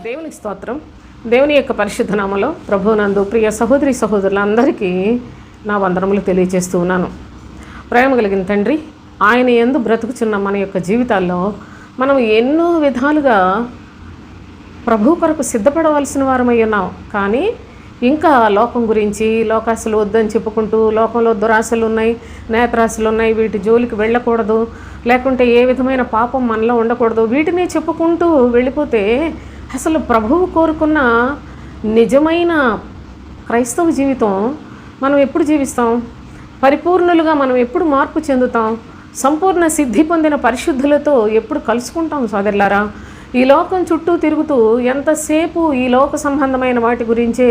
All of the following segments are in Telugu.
దేవునికి స్తోత్రం. దేవుని యొక్క పరిశుద్ధ నామములో ప్రభువునందు ప్రియ సహోదరి సహోదరులందరికీ నా వందనములు తెలియజేస్తూ ఉన్నాను. ప్రేమ కలిగిన తండ్రి, ఆయన యందు బ్రతుకుచున్న మన యొక్క జీవితాల్లో మనం ఎన్నో విధాలుగా ప్రభు కొరకు సిద్ధపడవలసిన వారమై ఉన్నాం. కానీ ఇంకా లోకం గురించి, లోకాశలు వద్దని చెప్పుకుంటూ, లోకంలో దురాశలు ఉన్నాయి, నేత్రాశలు ఉన్నాయి, వీటి జోలికి వెళ్ళకూడదు, లేకుంటే ఏ విధమైన పాపం మనలో ఉండకూడదు, వీటినే చెప్పుకుంటూ వెళ్ళిపోతే అసలు ప్రభువు కోరుకున్న నిజమైన క్రైస్తవ జీవితం మనం ఎప్పుడు జీవిస్తాం? పరిపూర్ణులుగా మనం ఎప్పుడు మార్పు చెందుతాం? సంపూర్ణ సిద్ధి పొందిన పరిశుద్ధులతో ఎప్పుడు కలుసుకుంటాం సోదరులారా? ఈ లోకం చుట్టూ తిరుగుతూ ఎంతసేపు ఈ లోక సంబంధమైన వాటి గురించే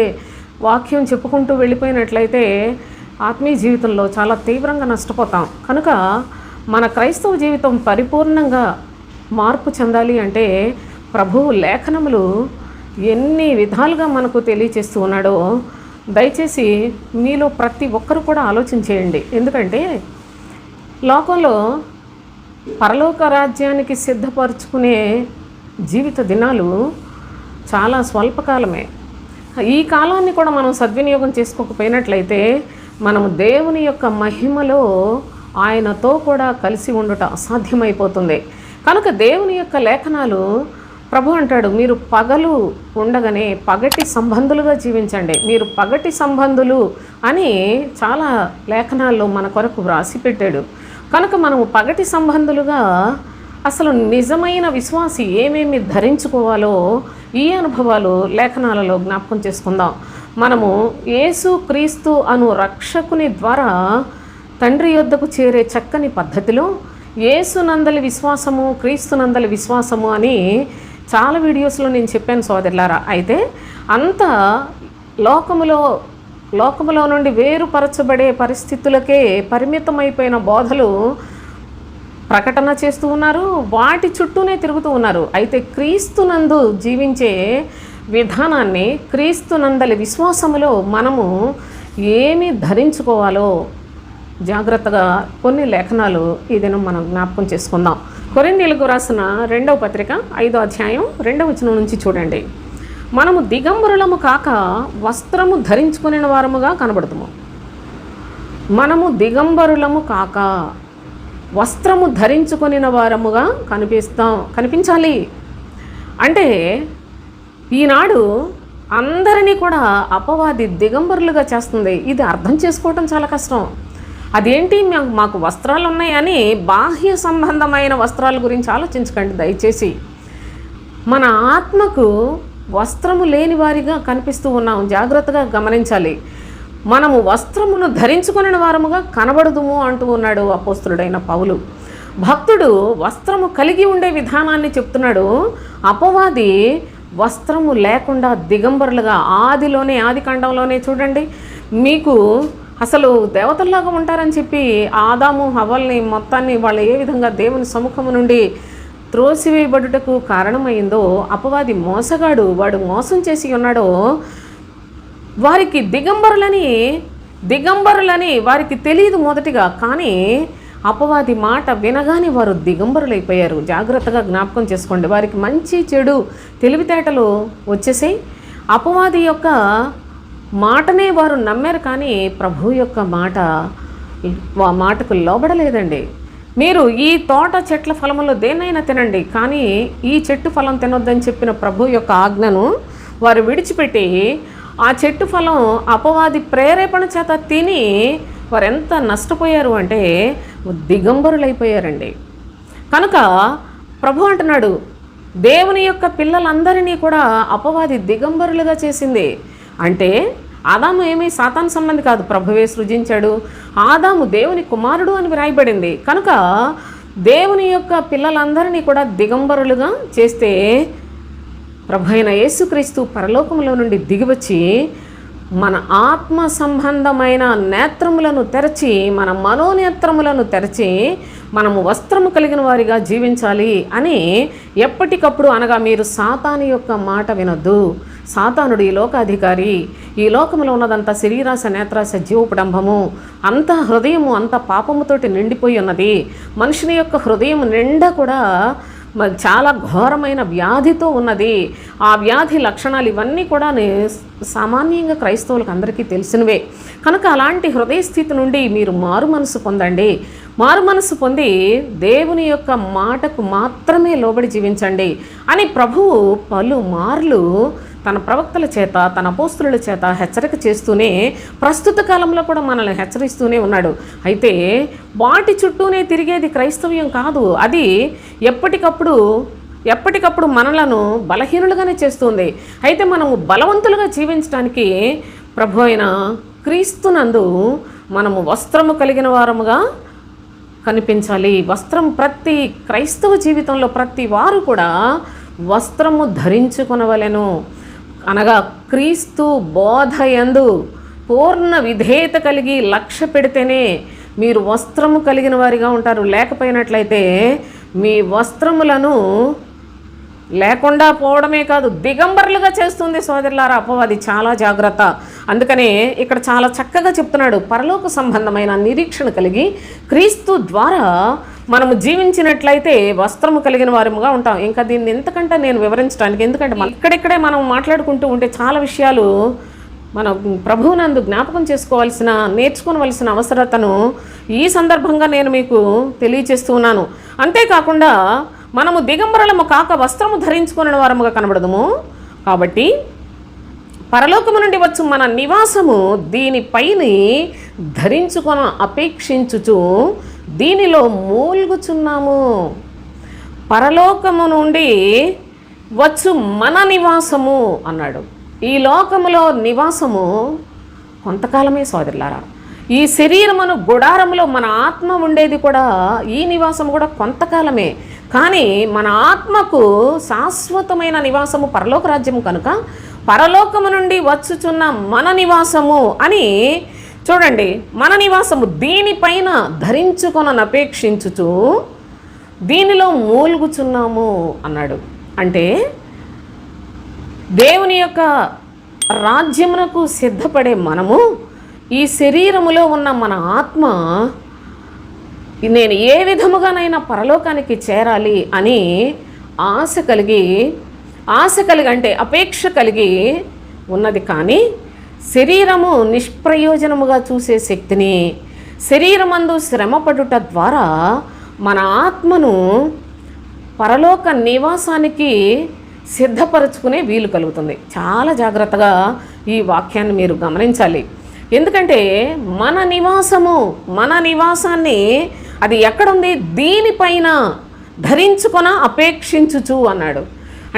వాక్యం చెప్పుకుంటూ వెళ్ళిపోయినట్లయితే ఆత్మీయ జీవితంలో చాలా తీవ్రంగా నష్టపోతాం. కనుక మన క్రైస్తవ జీవితం పరిపూర్ణంగా మార్పు చెందాలి అంటే ప్రభువు లేఖనములు ఎన్ని విధాలుగా మనకు తెలియచేస్తూ ఉన్నాడో దయచేసి మీలో ప్రతి ఒక్కరు కూడా ఆలోచన చేయండి. ఎందుకంటే లోకంలో పరలోక రాజ్యానికి సిద్ధపరచుకునే జీవిత దినాలు చాలా స్వల్పకాలమే. ఈ కాలాన్ని కూడా మనం సద్వినియోగం చేసుకోకపోయినట్లయితే మనము దేవుని యొక్క మహిమలో ఆయనతో కూడా కలిసి ఉండుట అసాధ్యమైపోతుంది. కనుక దేవుని యొక్క లేఖనాలు ప్రభు అంటాడు, మీరు పగలు ఉండగానే పగటి సంబంధులుగా జీవించండి. మీరు పగటి సంబంధులు అని చాలా లేఖనాల్లో మన కొరకు వ్రాసి పెట్టాడు. కనుక మనము పగటి సంబంధులుగా అసలు నిజమైన విశ్వాసి ఏమేమి ధరించుకోవాలో ఈ అనుభవాలు లేఖనాలలో జ్ఞాపకం చేసుకుందాం. మనము యేసు క్రీస్తు అను రక్షకుని ద్వారా తండ్రి యొద్దకు చేరే చక్కని పద్ధతిలో యేసునందలి విశ్వాసము, క్రీస్తునందలి విశ్వాసము అని చాలా వీడియోస్లో నేను చెప్పాను సోదరులారా. అయితే అంత లోకములో నుండి వేరుపరచబడే పరిస్థితులకే పరిమితమైపోయిన బోధలు ప్రకటన చేస్తూ ఉన్నారు, వాటి చుట్టూనే తిరుగుతూ ఉన్నారు. అయితే క్రీస్తునందు జీవించే విధానాన్ని, క్రీస్తునందలి విశ్వాసములో మనము ఏమి ధరించుకోవాలో జాగ్రత్తగా కొన్ని లేఖనాలు ఈ దినం మనం జ్ఞాపకం చేసుకుందాం. కొరింథీయులకు రాసిన 2వ పత్రిక 5వ అధ్యాయం 2వ వచనం నుంచి చూడండి. మనము దిగంబరులము కాక వస్త్రము ధరించుకునే వారముగా కనబడుతాము. మనము దిగంబరులము కాక వస్త్రము ధరించుకునే వారముగా కనిపించాలి. అంటే ఈనాడు అందరినీ కూడా అపవాది దిగంబరులుగా చేస్తుంది. ఇది అర్థం చేసుకోవటం చాలా కష్టం. అదేంటి, మాకు వస్త్రాలు ఉన్నాయని బాహ్య సంబంధమైన వస్త్రాల గురించి ఆలోచించకండి దయచేసి. మన ఆత్మకు వస్త్రము లేని వారిగా కనిపిస్తూ ఉన్నాం. జాగ్రత్తగా గమనించాలి. మనము వస్త్రమును ధరించుకునే వారముగా కనబడదుము అంటూ ఉన్నాడు అపోస్తలుడైన పౌలు. భక్తుడు వస్త్రము కలిగి ఉండే విధానాన్ని చెప్తున్నాడు. అపవాది వస్త్రము లేకుండా దిగంబరులుగా ఆది కాండంలోనే చూడండి, మీకు అసలు దేవతల్లాగా ఉంటారని చెప్పి ఆదాము హవ్వల్ని మొత్తాన్ని వాళ్ళు ఏ విధంగా దేవుని సముఖము నుండి త్రోసివేయబడుటకు కారణమైందో, అపవాది మోసగాడు, వాడు మోసం చేసి ఉన్నాడో, వారికి దిగంబరులని వారికి తెలియదు మొదటిగా. కానీ అపవాది మాట వినగానే వారు దిగంబరులైపోయారు. జాగ్రత్తగా జ్ఞాపకం చేసుకోండి. వారికి మంచి చెడు తెలివితేటలు వచ్చేసాయి. అపవాది యొక్క మాటనే వారు నమ్మారు, కానీ ప్రభు యొక్క మాటకు లోబడలేదండి. మీరు ఈ తోట చెట్ల ఫలములో దేన్నైనా తినండి, కానీ ఈ చెట్టు ఫలం తినొద్దని చెప్పిన ప్రభు యొక్క ఆజ్ఞను వారు విడిచిపెట్టి ఆ చెట్టు ఫలం అపవాది ప్రేరేపణ చేత తిని వారు ఎంత నష్టపోయారు అంటే దిగంబరులైపోయారండి. కనుక ప్రభు అంటున్నాడు, దేవుని యొక్క పిల్లలందరినీ కూడా అపవాది దిగంబరులుగా చేసింది. అంటే ఆదాము ఏమీ సాతాను సంబంధి కాదు, ప్రభువే సృజించాడు. ఆదాము దేవుని కుమారుడు అని వ్రాయబడింది. కనుక దేవుని యొక్క పిల్లలందరినీ కూడా దిగంబరులుగా చేస్తే ప్రభు అయిన యేసుక్రీస్తు పరలోకములో నుండి దిగివచ్చి మన ఆత్మ సంబంధమైన నేత్రములను తెరచి, మన మనోనేత్రములను తెరచి మనము వస్త్రము కలిగిన వారిగా జీవించాలి అని ఎప్పటికప్పుడు అనగా, మీరు సాతాను యొక్క మాట వినొద్దు. సాతానుడు ఈ లోకాధికారి. ఈ లోకములో ఉన్నదంతా శరీరాశ, నేత్రాశ, జీవపడంబము, అంత హృదయము అంత పాపముతోటి నిండిపోయి ఉన్నది. మనుషుని యొక్క హృదయం నిండా కూడా చాలా ఘోరమైన వ్యాధితో ఉన్నది. ఆ వ్యాధి లక్షణాలు ఇవన్నీ కూడా సామాన్యంగా క్రైస్తవులకు అందరికీ తెలిసినవే. కనుక అలాంటి హృదయ స్థితి నుండి మీరు మారు మనసు పొందండి. మారు మనసు పొంది దేవుని యొక్క మాటకు మాత్రమే లోబడి జీవించండి అని ప్రభువు పలుమార్లు తన ప్రవక్తల చేత, తన అపోస్తుల చేత హెచ్చరిక చేస్తూనే ప్రస్తుత కాలంలో కూడా మనల్ని హెచ్చరిస్తూనే ఉన్నాడు. అయితే వాటి చుట్టూనే తిరిగేది క్రైస్తవ్యం కాదు. అది ఎప్పటికప్పుడు మనలను బలహీనులుగానే చేస్తుంది. అయితే మనము బలవంతులుగా జీవించడానికి ప్రభు అయిన క్రీస్తునందు మనము వస్త్రము కలిగిన వారముగా కనిపించాలి. వస్త్రం ప్రతి క్రైస్తవ జీవితంలో ప్రతి వారు కూడా వస్త్రము ధరించుకొనవలెను. అనగా క్రీస్తు బోధయందు పూర్ణ విధేయత కలిగి లక్ష్య పెడితేనే మీరు వస్త్రము కలిగిన వారిగా ఉంటారు. లేకపోయినట్లయితే మీ వస్త్రములను లేకుండా పోవడమే కాదు, దిగంబరులుగా చేస్తుంది సోదరులారా అపవాది. చాలా జాగ్రత్త. అందుకనే ఇక్కడ చాలా చక్కగా చెప్తున్నాడు, పరలోక సంబంధమైన నిరీక్షణ కలిగి క్రీస్తు ద్వారా మనము జీవించినట్లయితే వస్త్రము కలిగిన వారముగా ఉంటాం. ఇంకా దీన్ని ఎంతకంటే నేను వివరించడానికి, ఎందుకంటే ఇక్కడిక్కడే మనం మాట్లాడుకుంటూ ఉంటే చాలా విషయాలు మనం ప్రభువునందు జ్ఞాపకం నేర్చుకోవలసిన అవసరతను ఈ సందర్భంగా నేను మీకు తెలియచేస్తూ ఉన్నాను. అంతేకాకుండా మనము దిగంబరులము కాక వస్త్రము ధరించుకునే వారముగా కనబడదుము. కాబట్టి పరలోకము నుండి వచ్చు మన నివాసము దీనిపైని ధరించుకొన అపేక్షించుచు దీనిలో మూల్గుచున్నాము. పరలోకము నుండి వచ్చు మన నివాసము అన్నాడు. ఈ లోకములో నివాసము కొంతకాలమే సోదరులారా. ఈ శరీరమును గుడారములో మన ఆత్మ ఉండేది కూడా, ఈ నివాసము కూడా కొంతకాలమే. కానీ మన ఆత్మకు శాశ్వతమైన నివాసము పరలోక రాజ్యము కనుక పరలోకము నుండి వచ్చుచున్న మన నివాసము అని చూడండి. మన నివాసము దీనిపైన ధరించుకొననపేక్షించుచు దీనిలో మూల్గుచున్నాము అన్నాడు. అంటే దేవుని యొక్క రాజ్యమునకు సిద్ధపడే మనము ఈ శరీరములో ఉన్న మన ఆత్మ నేను ఏ విధముగానైనా పరలోకానికి చేరాలి అని ఆశ కలిగి అంటే అపేక్ష కలిగి ఉన్నది. కానీ శరీరము నిష్ప్రయోజనముగా చూసే శక్తిని, శరీరమందు శ్రమపడుట ద్వారా మన ఆత్మను పరలోక నివాసానికి సిద్ధపరచుకునే వీలు కలుగుతుంది. చాలా జాగ్రత్తగా ఈ వాక్యాన్ని మీరు గమనించాలి. ఎందుకంటే మన నివాసాన్ని అది ఎక్కడుంది? దీనిపైన ధరించుకొన అపేక్షించుచు అన్నాడు.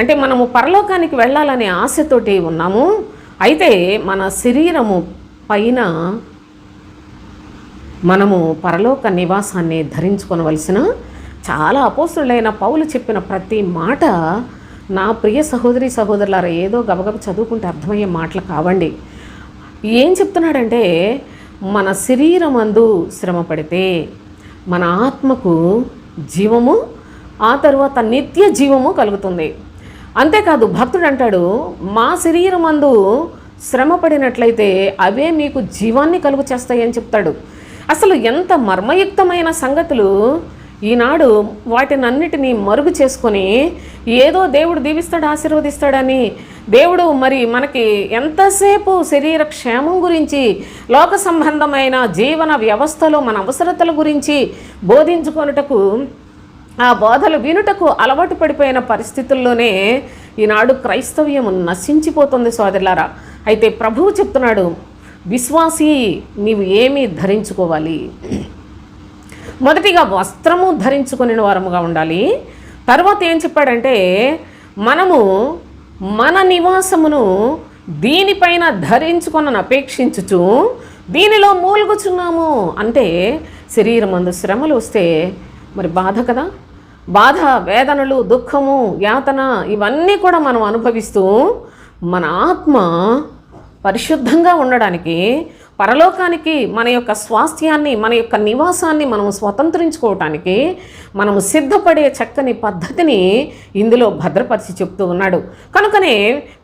అంటే మనము పరలోకానికి వెళ్ళాలనే ఆశతోటి ఉన్నాము. అయితే మన శరీరము పైన మనము పరలోక నివాసాన్ని ధరించుకొనవలసిన చాలా అపోస్తులైన పౌలు చెప్పిన ప్రతి మాట నా ప్రియ సహోదరి సహోదరులారా ఏదో గబగబ చదువుకుంటే అర్థమయ్యే మాటలు కావండి. ఏం చెప్తున్నాడంటే మన శరీరమందు శ్రమ పడితే మన ఆత్మకు జీవము, ఆ తరువాత నిత్య జీవము కలుగుతుంది. అంతేకాదు భక్తుడు అంటాడు, మా శరీరమందు శ్రమ పడినట్లయితే అవే మీకు జీవాన్ని కలుగు చేస్తాయని చెప్తాడు. అసలు ఎంత మర్మయుక్తమైన సంగతులు! ఈనాడు వాటినన్నిటినీ మరుగు చేసుకొని ఏదో దేవుడు దీవిస్తాడు, ఆశీర్వదిస్తాడని దేవుడు మరి మనకి ఎంతసేపు శరీర క్షేమం గురించి, లోక సంబంధమైన జీవన వ్యవస్థలో మన అవసరతల గురించి బోధించుకొనుటకు, ఆ బోధలు వినుటకు అలవాటు పడిపోయిన పరిస్థితుల్లోనే ఈనాడు క్రైస్తవ్యం నశించిపోతుంది సోదరులారా. అయితే ప్రభువు చెప్తున్నాడు, విశ్వాసి నీవు ఏమి ధరించుకోవాలి? మొదటిగా వస్త్రము ధరించుకునే వారముగా ఉండాలి. తర్వాత ఏం చెప్పాడంటే మనము మన నివాసమును దీనిపైన ధరించుకొనను అపేక్షించుచు దీనిలో మూల్గుచున్నాము. అంటే శరీరమందు శ్రమలు వస్తే మరి బాధ కదా, బాధ, వేదనలు, దుఃఖము, యాతన ఇవన్నీ కూడా మనం అనుభవిస్తూ మన ఆత్మ పరిశుద్ధంగా ఉండడానికి, పరలోకానికి మన యొక్క స్వాస్థ్యాన్ని, మన యొక్క నివాసాన్ని మనం స్వతంత్రించుకోవటానికి మనము సిద్ధపడే చక్కని పద్ధతిని ఇందులో భద్రపరిచి చెప్తూ ఉన్నాడు. కనుకనే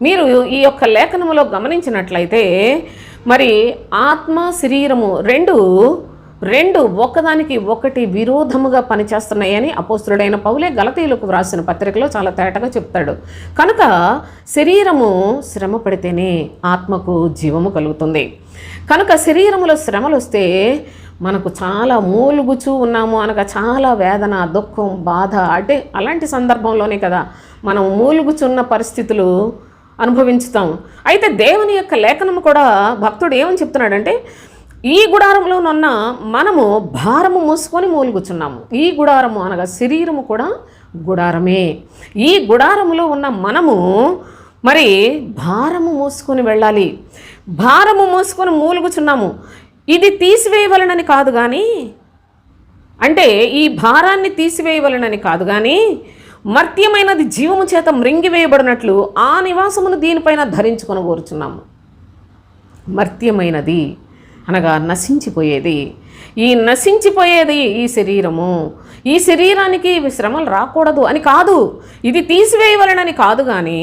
మీరు ఈ యొక్క లేఖనములో గమనించినట్లయితే మరి ఆత్మ శరీరము రెండు రెండు ఒకదానికి ఒకటి విరోధముగా పనిచేస్తున్నాయని అపోస్తులుడైన పౌలే గలతీయులకు వ్రాసిన పత్రికలో చాలా తేటగా చెప్తాడు. కనుక శరీరము శ్రమ పడితేనే ఆత్మకు జీవము కలుగుతుంది. కనుక శరీరములో శ్రమలు వస్తే మనకు చాలా మూలుగుచూ ఉన్నాము అనగా చాలా వేదన, దుఃఖం, బాధ, అంటే అలాంటి సందర్భంలోనే కదా మనం మూలుగుచున్న పరిస్థితులు అనుభవించుతాం. అయితే దేవుని యొక్క లేఖనం కూడా భక్తుడు ఏమని చెప్తున్నాడంటే, ఈ గుడారంలోనున్న మనము భారము మోసుకొని మూలుగుచున్నాము. ఈ గుడారము అనగా శరీరము కూడా గుడారమే. ఈ గుడారములో ఉన్న మనము మరి భారము మోసుకొని వెళ్ళాలి. భారము మోసుకొని మూలుగుచున్నాము. ఇది తీసివేయవలనని కాదు కానీ, అంటే ఈ భారాన్ని తీసివేయవలనని కాదు కానీ, మర్త్యమైనది జీవము చేత మృంగివేయబడినట్లు ఆ నివాసమును దీనిపైన ధరించుకొని కోరుచున్నాము. మర్త్యమైనది అనగా నశించిపోయేది. ఈ నశించిపోయేది ఈ శరీరము. ఈ శరీరానికి శ్రమలు రాకూడదు అని కాదు, ఇది తీసివేయవలనని కాదు కానీ,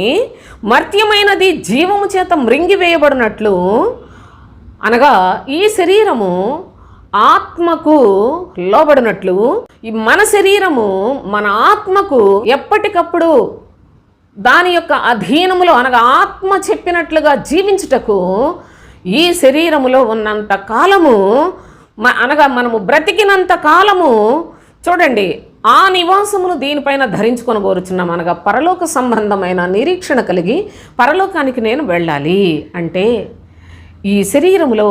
మర్త్యమైనది జీవము చేత మృంగివేయబడినట్లు అనగా ఈ శరీరము ఆత్మకు లోబడినట్లు ఈ మన శరీరము మన ఆత్మకు ఎప్పటికప్పుడు దాని యొక్క అధీనములో అనగా ఆత్మ చెప్పినట్లుగా జీవించుటకు ఈ శరీరములో ఉన్నంత కాలము అనగా మనము బ్రతికినంత కాలము చూడండి ఆ నివాసమును దీనిపైన ధరించుకొని కోరుచున్నాం. అనగా పరలోక సంబంధమైన నిరీక్షణ కలిగి పరలోకానికి నేను వెళ్ళాలి అంటే ఈ శరీరములో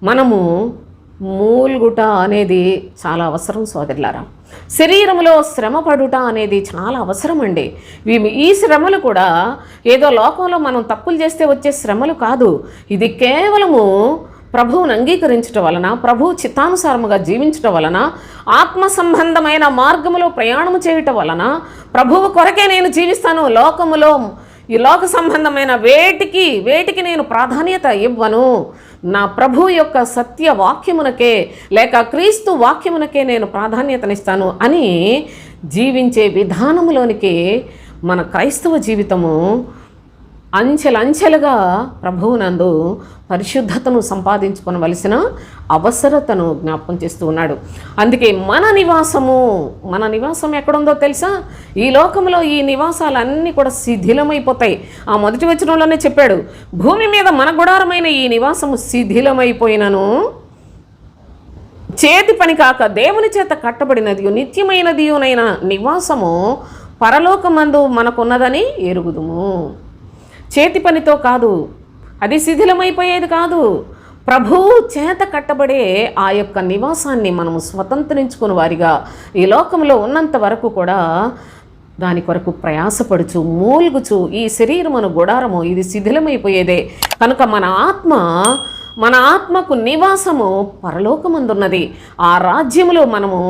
మనము మూల్గుట అనేది చాలా అవసరం సోదరులారా. శరీరములో శ్రమ పడుట అనేది చాలా అవసరం అండి. ఈ శ్రమలు కూడా ఏదో లోకంలో మనం తప్పులు చేస్తే వచ్చే శ్రమలు కాదు. ఇది కేవలము ప్రభువును అంగీకరించటం వలన, ప్రభువు చిత్తానుసారముగా జీవించటం వలన, ఆత్మ సంబంధమైన మార్గములో ప్రయాణము చేయటం వలన, ప్రభువు కొరకే నేను జీవిస్తాను, లోకములో ఈ లోక సంబంధమైన వేటికి నేను ప్రాధాన్యత ఇవ్వను, నా ప్రభు యొక్క సత్య వాక్యమునకే లేక క్రీస్తు వాక్యమునకే నేను ప్రాధాన్యతనిస్తాను అని జీవించే విధానములోనికి మన క్రైస్తవ జీవితము అంచెలంచెలుగా ప్రభువునందు పరిశుద్ధతను సంపాదించుకొనవలసిన అవసరతను జ్ఞాపకం చేస్తూ ఉన్నాడు. అందుకే మన నివాసం ఎక్కడుందో తెలుసా? ఈ లోకంలో ఈ నివాసాలన్నీ కూడా శిథిలమైపోతాయి. ఆ మొదటి వచనంలోనే చెప్పాడు, భూమి మీద మన గుడారమైన ఈ నివాసము శిథిలమైపోయినను చేతి పని కాక దేవుని చేత కట్టబడినది నిత్యమైనదియునైన నివాసము పరలోకమందు మనకున్నదని ఎరుగుదుము. చేతి పనితో కాదు, అది శిథిలమైపోయేది కాదు. ప్రభువు చేత కట్టబడే ఆ యొక్క నివాసాన్ని మనము స్వతంత్రించుకుని వారిగా ఈ లోకంలో ఉన్నంత వరకు కూడా దాని కొరకు ప్రయాసపడుచు మూల్గుచు ఈ శరీరమును గుడారము ఇది శిథిలమైపోయేదే. కనుక మన ఆత్మకు నివాసము పరలోకమందున్నది. ఆ రాజ్యములో మనము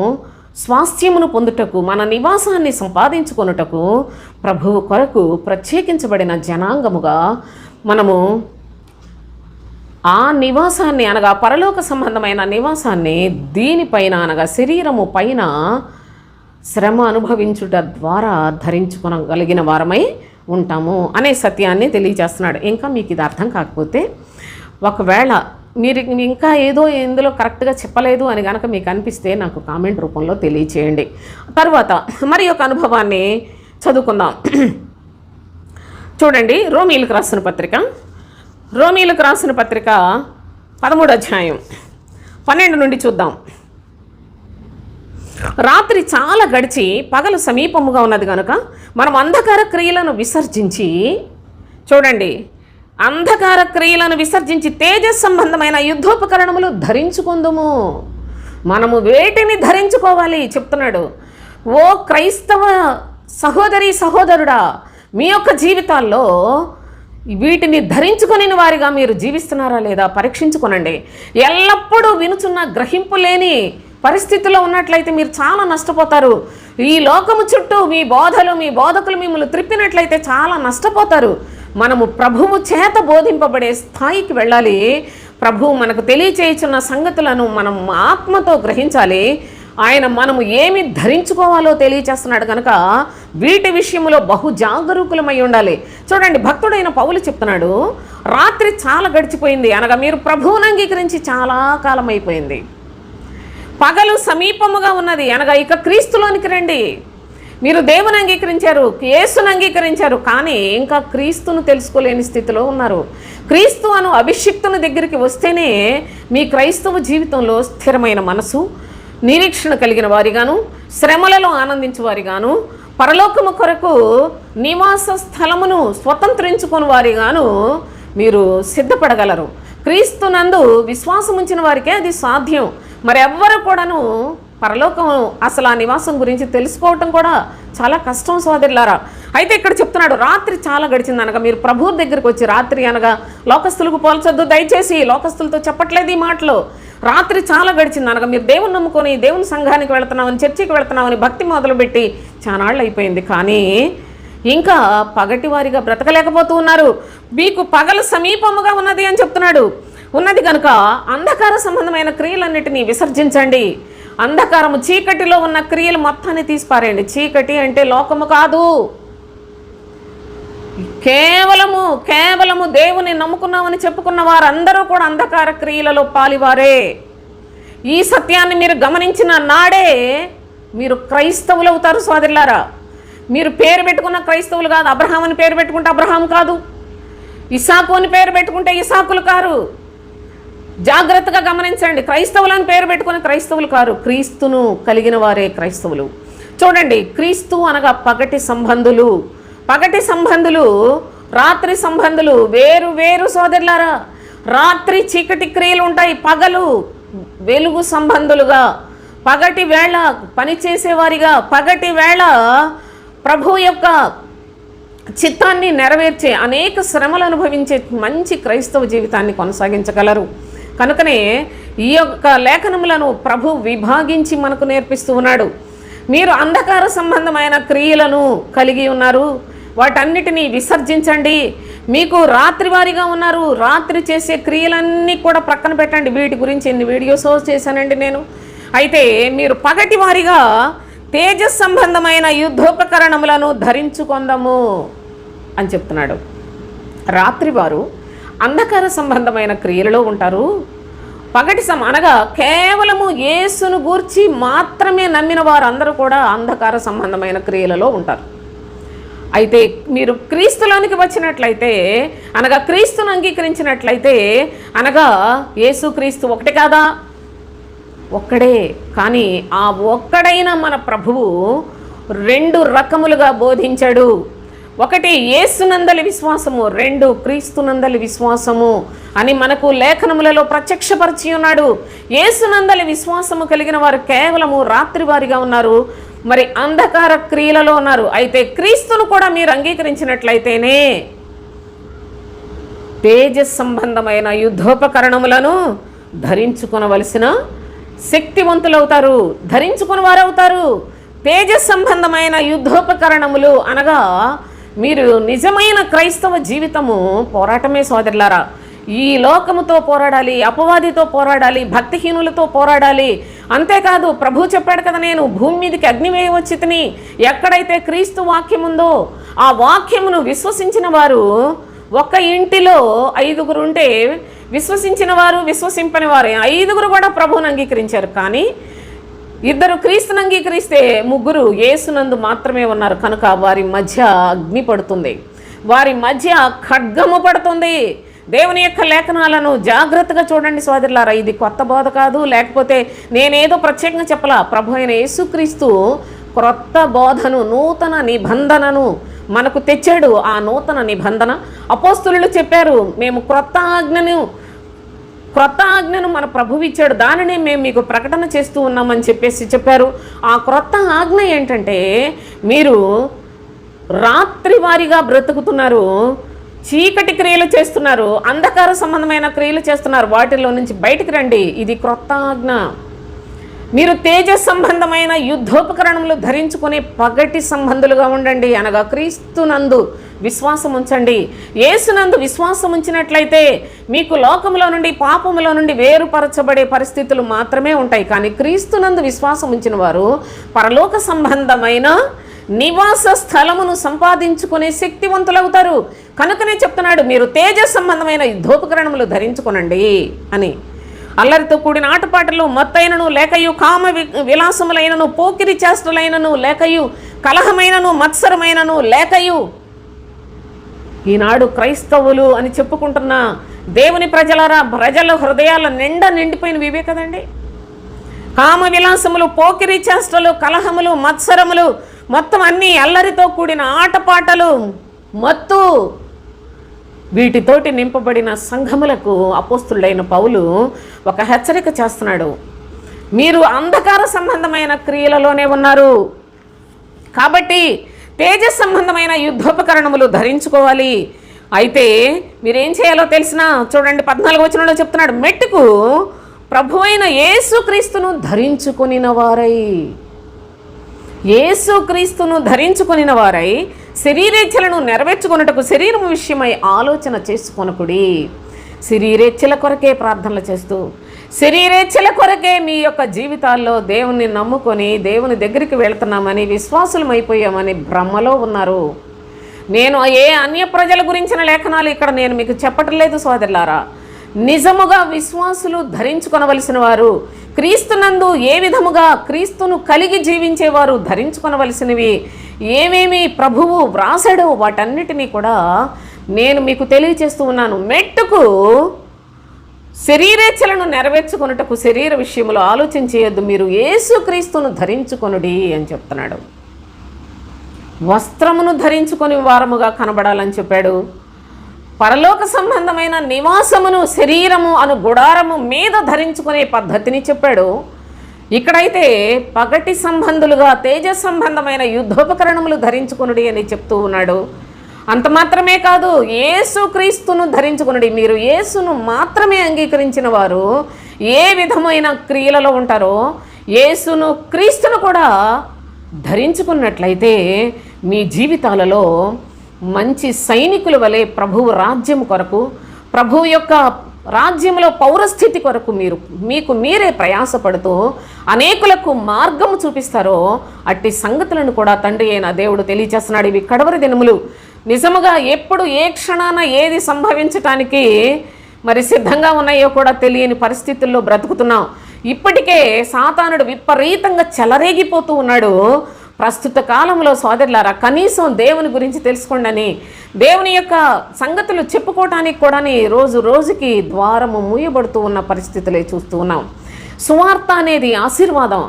స్వాస్థ్యమును పొందుటకు, మన నివాసాన్ని సంపాదించుకొనుటకు ప్రభువు కొరకు ప్రత్యేకించబడిన జనాంగముగా మనము ఆ నివాసాన్ని అనగా పరలోక సంబంధమైన నివాసాన్ని దీనిపైన అనగా శరీరము పైన శ్రమ అనుభవించుట ద్వారా ధరించుకొనగలిగిన వారమై ఉంటాము అనే సత్యాన్ని తెలియజేస్తున్నాడు. ఇంకా మీకు ఇది అర్థం కాకపోతే, ఒకవేళ మీరు ఇంకా ఏదో ఇందులో కరెక్ట్గా చెప్పలేదు అని కనుక మీకు అనిపిస్తే నాకు కామెంట్ రూపంలో తెలియచేయండి. తర్వాత మరి ఒక అనుభవాన్ని చదువుకుందాం. చూడండి, రోమీలకు రాసిన పత్రిక 13వ అధ్యాయం 12 నుండి చూద్దాం. రాత్రి చాలా గడిచి పగలు సమీపముగా ఉన్నది కనుక మనం అంధకార క్రియలను విసర్జించి, చూడండి, అంధకార క్రియలను విసర్జించి తేజస్ సంబంధమైన యుద్ధోపకరణములు ధరించుకుందుము. మనము వేటిని ధరించుకోవాలి చెప్తున్నాడు. ఓ క్రైస్తవ సహోదరి సహోదరుడా, మీ యొక్క జీవితాల్లో వీటిని ధరించుకొని వారిగా మీరు జీవిస్తున్నారా లేదా పరీక్షించుకోనండి. ఎల్లప్పుడూ వినుచున్న గ్రహింపు లేని పరిస్థితిలో ఉన్నట్లయితే మీరు చాలా నష్టపోతారు. ఈ లోకము చుట్టూ మీ బోధకులు మిమ్మల్ని త్రిప్పినట్లయితే చాలా నష్టపోతారు. మనము ప్రభువు చేత బోధింపబడే స్థాయికి వెళ్ళాలి. ప్రభువు మనకు తెలియచేయుచున్న సంగతులను మనం ఆత్మతో గ్రహించాలి. ఆయన మనము ఏమి ధరించుకోవాలో తెలియచేస్తున్నాడు కనుక వీటి విషయంలో బహు జాగరూకులమై ఉండాలి. చూడండి, భక్తుడైన పౌలు చెప్తున్నాడు, రాత్రి చాలా గడిచిపోయింది అనగా మీరు ప్రభువును అంగీకరించి చాలా కాలం అయిపోయింది. పగలు సమీపముగా ఉన్నది అనగా ఇక క్రీస్తులోనికి రండి. మీరు దేవుని అంగీకరించారు, యేసును అంగీకరించారు, కానీ ఇంకా క్రీస్తును తెలుసుకోలేని స్థితిలో ఉన్నారు. క్రీస్తు అను అభిషిక్తుని దగ్గరికి వస్తేనే మీ క్రైస్తవ జీవితంలో స్థిరమైన మనసు, నిరీక్షణ కలిగిన వారిగాను, శ్రమలలో ఆనందించే వారిగాను, పరలోకము కొరకు నివాస స్థలమును స్వతంత్రించుకుని వారిగాను మీరు సిద్ధపడగలరు. క్రీస్తునందు విశ్వాసం ఉంచిన వారికే అది సాధ్యం. మరి ఎవ్వరు కూడాను పరలోకం అసలు ఆ నివాసం గురించి తెలుసుకోవటం కూడా చాలా కష్టం సోదరులారా. అయితే ఇక్కడ చెప్తున్నాడు, రాత్రి చాలా గడిచింది అనగా మీరు ప్రభువు దగ్గరికి వచ్చి, రాత్రి అనగా లోకస్తులకు పోల్చొద్దు దయచేసి, లోకస్తులతో చెప్పట్లేదు ఈ మాటలు. రాత్రి చాలా గడిచింది అనగా మీరు దేవుని నమ్ముకొని దేవుని సంఘానికి వెళుతున్నామని, చర్చికి వెళుతున్నామని భక్తి మొదలుపెట్టి చానాళ్ళు అయిపోయింది, కానీ ఇంకా పగటి వారిగా బ్రతకలేకపోతూ ఉన్నారు. మీకు పగలు సమీపముగా ఉన్నది అని చెప్తున్నాడు. ఉన్నది కనుక అంధకార సంబంధమైన క్రియలన్నిటినీ విసర్జించండి. అంధకారము, చీకటిలో ఉన్న క్రియలు మొత్తాన్ని తీసిపారేయండి. చీకటి అంటే లోకము కాదు, కేవలము దేవుని నమ్ముకున్నామని చెప్పుకున్న వారందరూ కూడా అంధకార క్రియలలో పాలివారే. ఈ సత్యాన్ని మీరు గమనించిన నాడే మీరు క్రైస్తవులు అవుతారు సోదరులారా. మీరు పేరు పెట్టుకున్న క్రైస్తవులు కాదు. అబ్రహాం అని పేరు పెట్టుకుంటే అబ్రహాం కాదు, ఇసాకు అని పేరు పెట్టుకుంటే ఇసాకులు కారు. జాగ్రత్తగా గమనించండి, క్రైస్తవులని పేరు పెట్టుకుని క్రైస్తవులు కారు, క్రీస్తును కలిగిన వారే క్రైస్తవులు. చూడండి, క్రీస్తు అనగా పగటి సంబంధులు. పగటి సంబంధులు, రాత్రి సంబంధులు వేరు వేరు సోదరులారా. రాత్రి చీకటి క్రియలు ఉంటాయి, పగలు వెలుగు సంబంధులుగా, పగటి వేళ పనిచేసేవారిగా, పగటి వేళ ప్రభు యొక్క చిత్తాన్ని నెరవేర్చే అనేక శ్రమలు అనుభవించే మంచి క్రైస్తవ జీవితాన్ని కొనసాగించగలరు. కనుకనే ఈ యొక్క లేఖనములను ప్రభు విభాగించి మనకు నేర్పిస్తూ ఉన్నాడు. మీరు అంధకార సంబంధమైన క్రియలను కలిగి ఉన్నారు, వాటన్నిటినీ విసర్జించండి. మీకు రాత్రి వారిగా ఉన్నారు, రాత్రి చేసే క్రియలన్నీ కూడా ప్రక్కన పెట్టండి. వీటి గురించి ఎన్ని వీడియోస్ చేశానండి నేను. అయితే మీరు పగటి వారిగా తేజస్ సంబంధమైన యుద్ధోపకరణములను ధరించుకొందము అని చెప్తున్నాడు. రాత్రి వారు అంధకార సంబంధమైన క్రియలలో ఉంటారు, పగటి అనగా కేవలము యేసును గూర్చి మాత్రమే నమ్మిన వారందరూ కూడా అంధకార సంబంధమైన క్రియలలో ఉంటారు. అయితే మీరు క్రీస్తులోనికి వచ్చినట్లయితే అనగా క్రీస్తును అంగీకరించినట్లయితే అనగా యేసు క్రీస్తు ఒకటే కాదా? ఒక్కడే. కానీ ఆ ఒక్కడైన మన ప్రభువు రెండు రకములుగా బోధించాడు. ఒకటి యేసునందలి విశ్వాసము, రెండు క్రీస్తునందలి విశ్వాసము అని మనకు లేఖనములలో ప్రత్యక్షపరిచి ఉన్నాడు. యేసునందలి విశ్వాసము కలిగిన వారు కేవలము రాత్రి వారిగా ఉన్నారు, మరి అంధకార క్రియలలో ఉన్నారు. అయితే క్రీస్తును కూడా మీరు అంగీకరించినట్లయితేనే తేజస్ సంబంధమైన యుద్ధోపకరణములను ధరించుకొనవలసిన శక్తివంతులవుతారు, ధరించుకుని వారు అవుతారు. తేజస్ సంబంధమైన యుద్ధోపకరణములు అనగా మీరు నిజమైన క్రైస్తవ జీవితము పోరాటమే సోదరులారా. ఈ లోకముతో పోరాడాలి, అపవాదితో పోరాడాలి, భక్తిహీనులతో పోరాడాలి. అంతేకాదు ప్రభు చెప్పాడు కదా, నేను భూమి మీదకి అగ్ని వేయవచ్చితిని. ఎక్కడైతే క్రీస్తు వాక్యం ఉందో ఆ వాక్యమును విశ్వసించిన వారు, ఒక ఇంటిలో 5 ఉంటే విశ్వసించిన వారు విశ్వసింపని వారు 5 కూడా ప్రభువును అంగీకరించారు. కానీ 2 క్రీస్తును అంగీకరిస్తే 3 యేసునందు మాత్రమే ఉన్నారు. కనుక వారి మధ్య అగ్ని పడుతుంది, వారి మధ్య ఖడ్గము పడుతుంది. దేవుని యొక్క లేఖనాలను జాగ్రత్తగా చూడండి సోదరులారా. ఇది కొత్త బోధ కాదు, లేకపోతే నేనేదో ప్రత్యేకంగా చెప్పలా. ప్రభు అయిన యేసుక్రీస్తు క్రొత్త బోధను, నూతన నిబంధనను మనకు తెచ్చాడు. ఆ నూతన నిబంధన అపోస్తులు చెప్పారు, మేము క్రొత్త ఆజ్ఞను మన ప్రభువు ఇచ్చాడు, దానినే మేము మీకు ప్రకటన చేస్తూ ఉన్నామని చెప్పారు. ఆ క్రొత్త ఆజ్ఞ ఏంటంటే, మీరు రాత్రి వారిగా బ్రతుకుతున్నారు, చీకటి క్రియలు చేస్తున్నారు, అంధకార సంబంధమైన క్రియలు చేస్తున్నారు, వాటిలో నుంచి బయటికి రండి. ఇది క్రొత్త ఆజ్ఞ. మీరు తేజ సంబంధమైన యుద్ధోపకరణములు ధరించుకొని పగటి సంబంధులుగా ఉండండి, అనగా క్రీస్తునందు విశ్వాసం ఉంచండి. యేసునందు విశ్వాసం ఉంచినట్లయితే మీకు లోకములో నుండి, పాపములో నుండి వేరుపరచబడే పరిస్థితులు మాత్రమే ఉంటాయి. కానీ క్రీస్తునందు విశ్వాసం ఉంచిన వారు పరలోక సంబంధమైన నివాస స్థలమును సంపాదించుకునే శక్తివంతులవుతారు. కనుకనే చెప్తున్నాడు, మీరు తేజ సంబంధమైన యుద్ధోపకరణములు ధరించుకొనండి అని. అల్లరితో కూడిన ఆటపాటలు మత్తైనను లేకయు, కామ విలాసములైనను, పోకిరి చేష్టలైనను లేకయు, కలహమైనను మత్సరమైనను లేకయు. ఈనాడు క్రైస్తవులు అని చెప్పుకుంటున్న దేవుని ప్రజల హృదయాల నిండిపోయినవి ఇవే కదండి. కామ విలాసములు, పోకిరి చేష్టలు, కలహములు, మత్సరములు, మొత్తం అన్నీ అల్లరితో కూడిన ఆటపాటలు, మత్తు, వీటితోటి నింపబడిన సంఘములకు అపోస్తుడైన పౌలు ఒక హెచ్చరిక చేస్తున్నాడు. మీరు అంధకార సంబంధమైన క్రియలలోనే ఉన్నారు కాబట్టి తేజ సంబంధమైన యుద్ధోపకరణములు ధరించుకోవాలి. అయితే మీరేం చేయాలో తెలిసినా చూడండి, 14వ వచనంలో చెప్తున్నాడు, మెట్టుకు ప్రభు అయిన యేసుక్రీస్తును ధరించుకొనిన వారై, యేసుక్రీస్తును ధరించుకొనిన వారై శరీరేచ్ఛలను నెరవేర్చుకొనుటకు శరీరము విషయమై ఆలోచన చేసుకొనకుడి. శరీరేచ్ఛల కొరకే ప్రార్థనలు చేస్తూ, శరీరేచ్ఛల కొరకే మీ యొక్క జీవితాల్లో దేవుణ్ణి నమ్ముకొని దేవుని దగ్గరికి వెళ్తున్నామని, విశ్వాసులమైపోయామని భ్రమలో ఉన్నారు. నేను ఏ అన్య ప్రజల గురించిన లేఖనాలు ఇక్కడ నేను మీకు చెప్పటం లేదు సోదరులారా. నిజముగా విశ్వాసులు ధరించుకొనవలసిన వారు, క్రీస్తునందు ఏ విధముగా క్రీస్తును కలిగి జీవించేవారు ధరించుకొనవలసినవి ఏమేమి ప్రభువు వ్రాసాడో వాటన్నిటినీ కూడా నేను మీకు తెలియచేస్తూ ఉన్నాను. మెట్టుకు శరీరేచ్ఛలను నెరవేర్చుకొనుటకు శరీర విషయంలో ఆలోచన చేయొద్దు, మీరు యేసుక్రీస్తును ధరించుకొనుడి అని చెప్తున్నాడు. వస్త్రమును ధరించుకొని వారముగా కనబడాలని చెప్పాడు. పరలోక సంబంధమైన నివాసమును శరీరము అను గుడారము మీద ధరించుకునే పద్ధతిని చెప్పాడు. ఇక్కడైతే పగటి సంబంధులుగా తేజ సంబంధమైన యుద్ధోపకరణములు ధరించుకొనుడి అని చెప్తూ ఉన్నాడు. అంత మాత్రమే కాదు, యేసుక్రీస్తును ధరించుకొనుడి. మీరు యేసును మాత్రమే అంగీకరించిన వారు ఏ విధమైన క్రియలలో ఉంటారో యేసును క్రీస్తును కూడా ధరించుకున్నట్లయితే మీ జీవితాలలో మంచి సైనికుల వలె ప్రభువు రాజ్యం కొరకు, ప్రభువు యొక్క రాజ్యంలో పౌరస్థితి కొరకు మీకు మీరే ప్రయాసపడుతూ అనేకులకు మార్గము చూపిస్తారో అట్టి సంగతులను కూడా తండ్రి అయిన దేవుడు తెలియచేస్తున్నాడు. ఇవి కడవరి దినములు. నిజముగా ఎప్పుడు ఏ క్షణాన ఏది సంభవించటానికి మరి సిద్ధంగా ఉన్నాయో కూడా తెలియని పరిస్థితుల్లో బ్రతుకుతున్నాం. ఇప్పటికే సాతానుడు విపరీతంగా చెలరేగిపోతూ ఉన్నాడు. ప్రస్తుత కాలంలో సోదరులారా, కనీసం దేవుని గురించి తెలుసుకోండి, దేవుని యొక్క సంగతులు చెప్పుకోవటానికి కూడా రోజు రోజుకి ద్వారము మూయబడుతూ ఉన్న పరిస్థితులే చూస్తూ ఉన్నాం. సువార్త అనేది ఆశీర్వాదం.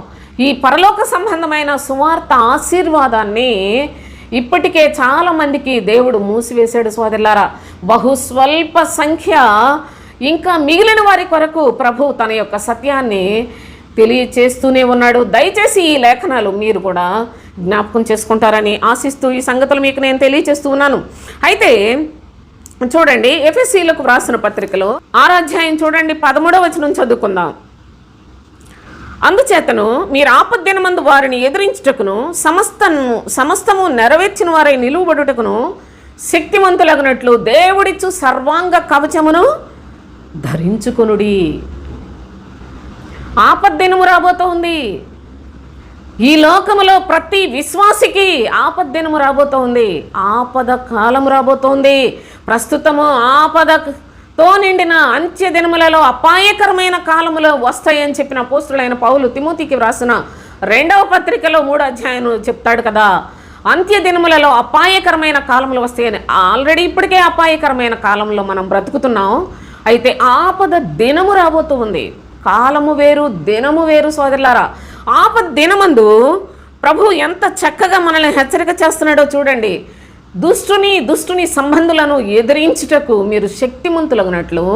ఈ పరలోక సంబంధమైన సువార్త ఆశీర్వాదాన్ని ఇప్పటికే చాలామందికి దేవుడు మూసివేశాడు సోదరులారా. బహుస్వల్ప సంఖ్య ఇంకా మిగిలిన వారి కొరకు ప్రభు తన యొక్క సత్యాన్ని తెలియచేస్తూనే ఉన్నాడు. దయచేసి ఈ లేఖనాలు మీరు కూడా జ్ఞాపకం చేసుకుంటారని ఆశిస్తూ ఈ సంగతులు మీకు నేను తెలియచేస్తూ ఉన్నాను. అయితే చూడండి, ఎఫెసీలకు వ్రాసిన పత్రికలో 6వ అధ్యాయం చూడండి, 13వ వచనం చదువుకుందాం. అందుచేతను మీరు ఆపద్దినమందు వారిని ఎదిరించుటకును సమస్తము నెరవేర్చిన వారై నిలువబడుటకును శక్తిమంతులగునట్లు దేవుడిచ్చు సర్వాంగ కవచమును ధరించుకొనుడి. ఆపద్దినము రాబోతోంది. ఈ లోకములో ప్రతి విశ్వాసికి ఆపద్దినము రాబోతోంది. ఆపద కాలం రాబోతోంది. ప్రస్తుతము ఆపదతో నిండిన అంత్య దినములలో అపాయకరమైన కాలములో వస్తాయని చెప్పిన అపోస్తుడైన పౌలు తిమోతికి వ్రాసిన 2వ పత్రికలో 3వ అధ్యాయం చెప్తాడు కదా, అంత్య దినములలో అపాయకరమైన కాలములు వస్తాయని. ఆల్రెడీ ఇప్పటికే అపాయకరమైన కాలంలో మనం బ్రతుకుతున్నాం. అయితే ఆపద దినము రాబోతూ ఉంది. కాలము వేరు, దినము వేరు సోదరులారా. దినమందు ప్రభు ఎంత చక్కగా మనల్ని హెచ్చరిక చేస్తున్నాడో చూడండి. దుష్టుని సంబంధులను ఎదిరించుటకు మీరు శక్తిమంతులగునట్లు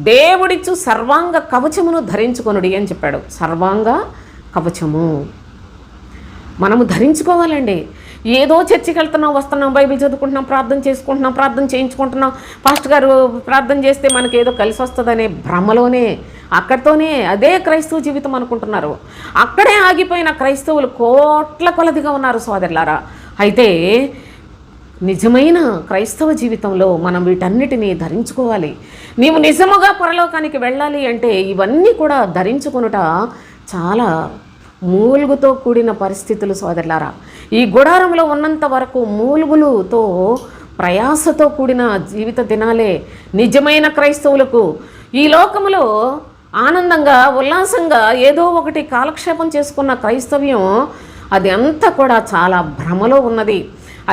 దేవుడిచ్చు సర్వాంగ కవచమును ధరించుకొనుడి అని చెప్పాడు. సర్వాంగ కవచము మనము ధరించుకోవాలండి. ఏదో చర్చికి వెళ్తున్నాం, వస్తున్నాం, బైబిల్ చదువుకుంటున్నాం, ప్రార్థన చేసుకుంటున్నాం, ప్రార్థన చేయించుకుంటున్నాం, పాస్టర్ గారు ప్రార్థన చేస్తే మనకి ఏదో కలిసి వస్తుందనే భ్రమలోనే, అక్కడితోనే అదే క్రైస్తవ జీవితం అనుకుంటున్నారు. అక్కడే ఆగిపోయిన క్రైస్తవులు కోట్ల కొలదిగా ఉన్నారు సోదరులారా. అయితే నిజమైన క్రైస్తవ జీవితంలో మనం వీటన్నిటినీ ధరించుకోవాలి. నీవు నిజముగా పరలోకానికి వెళ్ళాలి అంటే ఇవన్నీ కూడా ధరించుకొనుట చాలా మూలుగుతో కూడిన పరిస్థితులు సోదరులారా. ఈ గుడారంలో ఉన్నంత వరకు మూలుగులతో ప్రయాసతో కూడిన జీవిత దినాలే నిజమైన క్రైస్తవులకు. ఈ లోకములో ఆనందంగా ఉల్లాసంగా ఏదో ఒకటి కాలక్షేపం చేసుకున్న క్రైస్తవ్యం అది అంతా కూడా చాలా భ్రమలో ఉన్నది.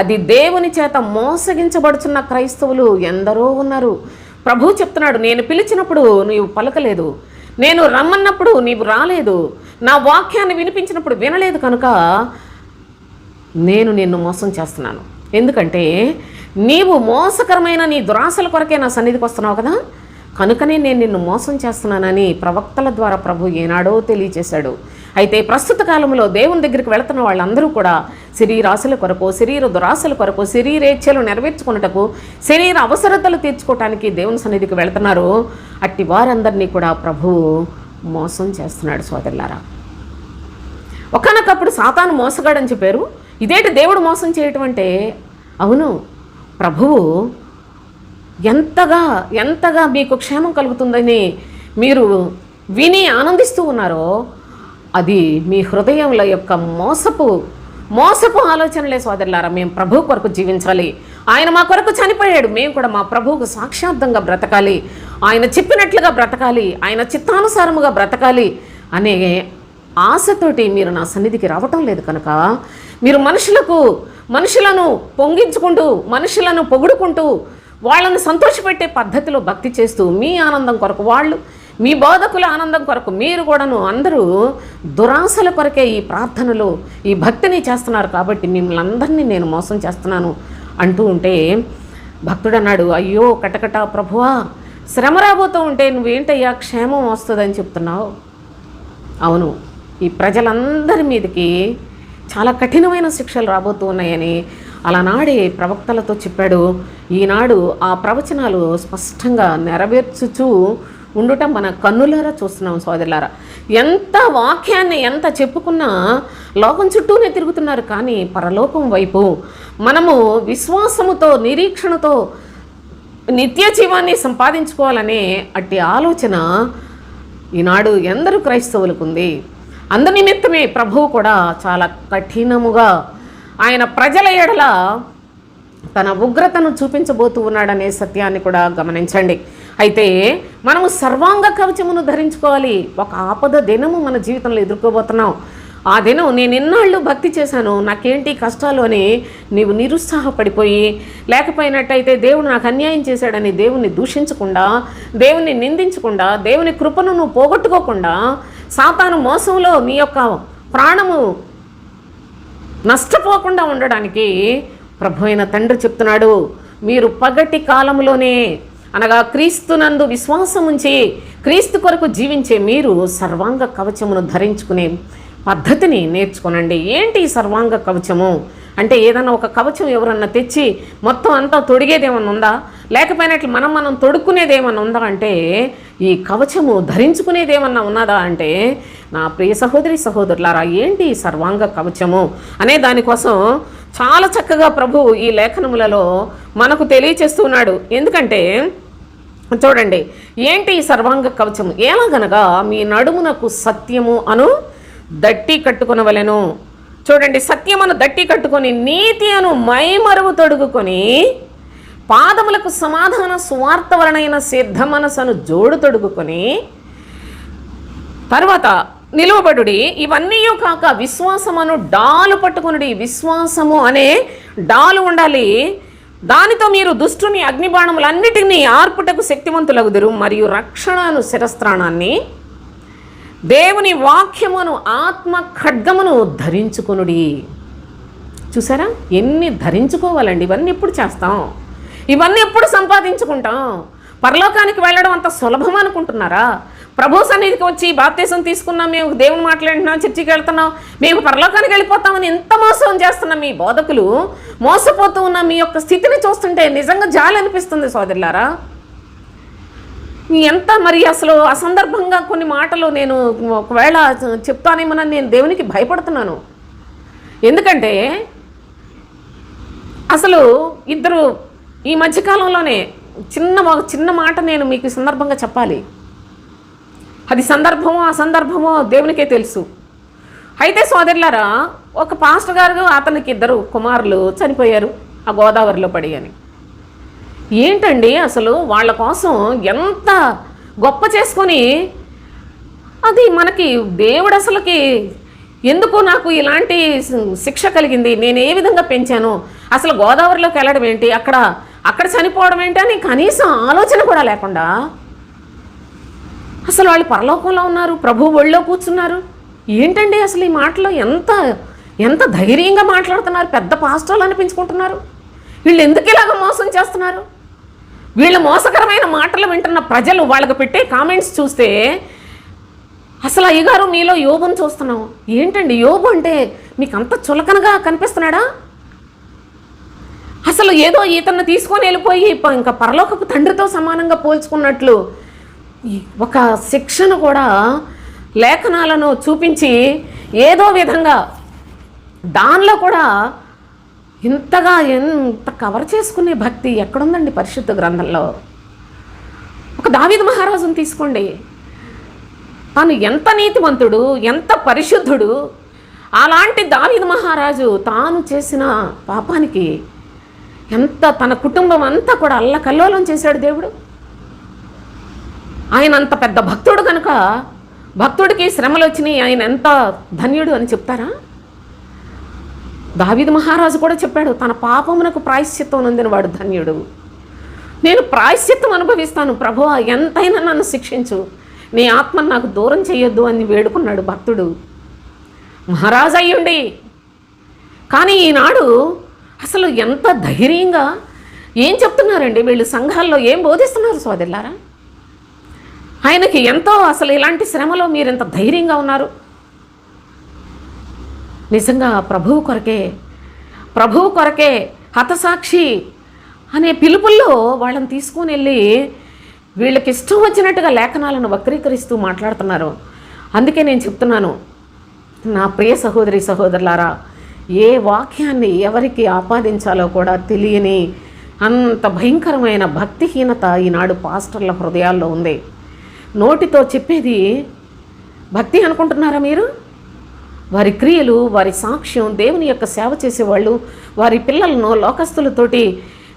అది దేవుని చేత మోసగించబడుచున్న క్రైస్తవులు ఎందరో ఉన్నారు. ప్రభు చెప్తున్నాడు, నేను పిలిచినప్పుడు నీవు పలకలేదు, నేను రమ్మన్నప్పుడు నీవు రాలేదు, నా వాక్యాన్ని వినిపించినప్పుడు వినలేదు, కనుక నేను నిన్ను మోసం చేస్తున్నాను. ఎందుకంటే నీవు మోసకరమైన నీ దురాశల కొరకే నా సన్నిధికి వస్తున్నావు కదా, కనుకనే నేను నిన్ను మోసం చేస్తున్నానని ప్రవక్తల ద్వారా ప్రభు ఏనాడో తెలియచేశాడు. అయితే ప్రస్తుత కాలంలో దేవుని దగ్గరికి వెళుతున్న వాళ్ళందరూ కూడా శరీరాశల కొరకు, శరీర దురాశల కొరకు, శరీరేచ్ఛలు నెరవేర్చుకున్నటకు, శరీర అవసరతలు తీర్చుకోవటానికి దేవుని సన్నిధికి వెళుతున్నారు. అట్టి వారందరినీ కూడా ప్రభు మోసం చేస్తున్నాడు. సోదరులారా, ఒకానొకప్పుడు సాతాను మోసగాడని చెప్పారు. ఇదేంటి దేవుడు మోసం చేయటం అంటే, అవును, ప్రభువు ఎంతగా మీకు క్షేమం కలుగుతుందని మీరు విని ఆనందిస్తూ ఉన్నారో అది మీ హృదయంలో యొక్క మోసపు ఆలోచనలే. సోదరులారా, మేము ప్రభు కొరకు జీవించాలి, ఆయన మా కొరకు చనిపోయాడు, మేము కూడా మా ప్రభువుకు సాక్షార్థంగా బ్రతకాలి, ఆయన చెప్పినట్లుగా బ్రతకాలి, ఆయన చిత్తానుసారముగా బ్రతకాలి అనే ఆశతోటి మీరు నా సన్నిధికి రావటం లేదు. కనుక మీరు మనుషులను పొంగించుకుంటూ, మనుషులను పొగుడుకుంటూ, వాళ్ళను సంతోషపెట్టే పద్ధతిలో భక్తి చేస్తూ, మీ ఆనందం కొరకు వాళ్ళు, మీ బోధకుల ఆనందం కొరకు మీరు కూడాను అందరూ దురాశల కొరకే ఈ ప్రార్థనలు, ఈ భక్తిని చేస్తున్నారు. కాబట్టి మిమ్మల్ని అందరినీ నేను మోసం చేస్తున్నాను అంటూ ఉంటే భక్తుడు అన్నాడు, అయ్యో కటకట ప్రభువా, శ్రమ రాబోతూ ఉంటే నువ్వేంటయ్యా క్షేమం వస్తుందని చెప్తున్నావు. అవును, ఈ ప్రజలందరి మీదకి చాలా కఠినమైన శిక్షలు రాబోతూ ఉన్నాయని అలనాడే ప్రవక్తలతో చెప్పాడు. ఈనాడు ఆ ప్రవచనాలు స్పష్టంగా నెరవేర్చుచూ ఉండటం మన కన్నులారా చూస్తున్నాం. సోదరులారా, ఎంత వాక్యాన్ని ఎంత చెప్పుకున్నా లోకం చుట్టూనే తిరుగుతున్నారు, కానీ పరలోకం వైపు మనము విశ్వాసముతో, నిరీక్షణతో నిత్య జీవాన్ని సంపాదించుకోవాలనే అట్టి ఆలోచన ఈనాడు ఎందరూ క్రైస్తవులకు ఉంది. అందునిమిత్తమే ప్రభువు కూడా చాలా కఠినముగా ఆయన ప్రజల ఎడల తన ఉగ్రతను చూపించబోతూ ఉన్నాడనే సత్యాన్ని కూడా గమనించండి. అయితే మనము సర్వాంగ కవచమును ధరించుకోవాలి. ఒక ఆపద దినము మన జీవితంలో ఎదుర్కోబోతున్నాం. ఆ దినం నేను ఎన్నాళ్ళు భక్తి చేశాను, నాకేంటి కష్టాలు అని నీవు నిరుత్సాహపడిపోయి, లేకపోయినట్టయితే దేవుడు నాకు అన్యాయం చేశాడని దేవుణ్ణి దూషించకుండా, దేవుణ్ణి నిందించకుండా, దేవుని కృపను నువ్వు పోగొట్టుకోకుండా, సాతాను మోసంలో నీ యొక్క ప్రాణము నష్టపోకుండా ఉండడానికి ప్రభు అయిన తండ్రి చెప్తున్నాడు, మీరు పగటి కాలంలోనే, అనగా క్రీస్తునందు విశ్వాసం ఉంచి క్రీస్తు కొరకు జీవించే మీరు సర్వాంగ కవచమును ధరించుకునే పద్ధతిని నేర్చుకోనండి. ఏంటి సర్వాంగ కవచము అంటే, ఏదన్నా ఒక కవచం ఎవరన్నా తెచ్చి మొత్తం అంతా తొడిగేది ఏమన్నా ఉందా, లేకపోయినట్లు మనం తొడుక్కునేది ఏమన్నా ఉందా అంటే, ఈ కవచము ధరించుకునేది ఏమన్నా ఉన్నదా అంటే, నా ప్రియ సహోదరి సహోదరులారా, ఏంటి సర్వాంగ కవచము అనే దానికోసం చాలా చక్కగా ప్రభు ఈ లేఖనములలో మనకు తెలియచేస్తున్నాడు. ఎందుకంటే చూడండి, ఏంటి ఈ సర్వాంగ కవచము, ఎలాగనగా మీ నడుమునకు సత్యము అను దట్టి కట్టుకొనవలెను. చూడండి, సత్యమును దట్టి కట్టుకొని నీతి అను మైమరువు తొడుగుకొని పాదములకు సమాధాన సువార్త వలనైన సిద్ధ మనసను జోడు తొడుగుకొని తర్వాత నిలువబడుడి. ఇవన్నీ కాక విశ్వాసమును డాలు పట్టుకునుడి. విశ్వాసము అనే డాలు ఉండాలి. దానితో మీరు దుష్టుని అగ్నిబాణములన్నిటినీ ఆర్పుటకు శక్తివంతులగుదురు. మరియు రక్షణను శిరస్త్రాణాన్ని, దేవుని వాక్యమును, ఆత్మ ఖడ్గమును ధరించుకొనుడి. చూసారా, ఎన్ని ధరించుకోవాలండి. ఇవన్నీ ఎప్పుడు చేస్తాం, ఇవన్నీ ఎప్పుడు సంపాదించుకుంటాం. పరలోకానికి వెళ్ళడం అంత సులభం అనుకుంటున్నారా? ప్రభు సన్నిధికి వచ్చి బాప్తీసం తీసుకున్నాం, మేము దేవుని మాట్లాడుతున్నాం, చర్చికి వెళ్తున్నాం, మేము పరలోకానికి వెళ్ళిపోతామని ఎంత మోసం చేస్తున్నాం. మీ బోధకులు మోసపోతూ ఉన్న మీ యొక్క స్థితిని చూస్తుంటే నిజంగా జాలి అనిపిస్తుంది సోదరులారా. ఎంత మరి అసలు అసందర్భంగా కొన్ని మాటలు నేను ఒకవేళ చెప్తానేమోనని నేను దేవునికి భయపడుతున్నాను. ఎందుకంటే అసలు ఇద్దరు ఈ మధ్యకాలంలోనే చిన్న మాట నేను మీకు సందర్భంగా చెప్పాలి. అది సందర్భమో అసందర్భమో దేవునికే తెలుసు. అయితే సోదరులారా, ఒక పాస్టర్ గారు అతనికి 2 కుమారులు చనిపోయారు ఆ గోదావరిలో పడి అని. ఏంటండి అసలు వాళ్ళ కోసం ఎంత గొప్ప చేసుకొని అది మనకి దేవుడు అసలుకి ఎందుకు నాకు ఇలాంటి శిక్ష కలిగింది, నేను ఏ విధంగా పెంచాను, అసలు గోదావరిలోకి వెళ్ళడం ఏంటి, అక్కడ చనిపోవడం ఏంటి అని కనీసం ఆలోచన కూడా లేకుండా అసలు వాళ్ళు పరలోకంలో ఉన్నారు, ప్రభు ఒళ్ళో కూర్చున్నారు. ఏంటండి అసలు ఈ మాటలో ఎంత ధైర్యంగా మాట్లాడుతున్నారు, పెద్ద పాస్టర్లు అనిపించుకుంటున్నారు. వీళ్ళు ఎందుకు ఇలాగ మోసం చేస్తున్నారు? వీళ్ళ మోసకరమైన మాటలు వింటున్న ప్రజలు వాళ్ళకి పెట్టే కామెంట్స్ చూస్తే అసలు అయ్యగారు మీలో యోబుని చూస్తున్నాం. ఏంటండి యోబు అంటే మీకు అంత చులకనగా కనిపిస్తున్నాడా? అసలు ఏదో ఇతన్ని తీసుకొని వెళ్ళిపోయి ఇంకా పరలోకపు తండ్రితో సమానంగా పోల్చుకున్నట్లు ఒక శిక్షను కూడా లేఖనాలను చూపించి ఏదో విధంగా దానిలో కూడా ఇంతగా ఎంత కవర్ చేసుకునే భక్తి ఎక్కడుందండి పరిశుద్ధ గ్రంథంలో? ఒక దావీదు మహారాజును తీసుకోండి, తను ఎంత నీతిమంతుడు, ఎంత పరిశుద్ధుడు. అలాంటి దావీదు మహారాజు తాను చేసిన పాపానికి తన కుటుంబం అంతా కూడా అల్లకల్లోలం చేశాడు దేవుడు. ఆయన అంత పెద్ద భక్తుడు కనుక భక్తుడికి శ్రమలు వచ్చినాయి, ఆయన ఎంత ధన్యుడు అని చెప్తారా? దావీదు మహారాజు కూడా చెప్పాడు, తన పాపమునకు ప్రాయశ్చిత్తం నొందిన వాడు ధన్యుడు. నేను ప్రాయశ్చిత్తం అనుభవిస్తాను ప్రభువా, ఎంతైనా నన్ను శిక్షించు, నీ ఆత్మను నాకు దూరం చేయొద్దు అని వేడుకున్నాడు భక్తుడు, మహారాజు అయ్యుండి. కానీ ఈనాడు అసలు ఎంత ధైర్యంగా ఏం చెప్తున్నారండి వీళ్ళు, సంఘాల్లో ఏం బోధిస్తున్నారు సోదరులారా? ఆయనకి ఎంతో అసలు ఇలాంటి శ్రమలో మీరు ఎంత ధైర్యంగా ఉన్నారు. నిజంగా ప్రభువు కొరకే హతసాక్షి అనే పిలుపుల్లో వాళ్ళని తీసుకొని వెళ్ళి వీళ్ళకి ఇష్టం వచ్చినట్టుగా లేఖనాలను వక్రీకరిస్తూ మాట్లాడుతున్నారు. అందుకే నేను చెప్తున్నాను, నా ప్రియ సహోదరి సహోదరులారా, ఏ వాక్యాన్ని ఎవరికి ఆపాదించాలో కూడా తెలియని అంత భయంకరమైన భక్తిహీనత ఈనాడు పాస్టర్ల హృదయాల్లో ఉంది. నోటితో చెప్పేది భక్తి అనుకుంటున్నారా మీరు? వారి క్రియలు, వారి సాక్ష్యం, దేవుని యొక్క సేవ చేసేవాళ్ళు వారి పిల్లలను లోకస్తులతోటి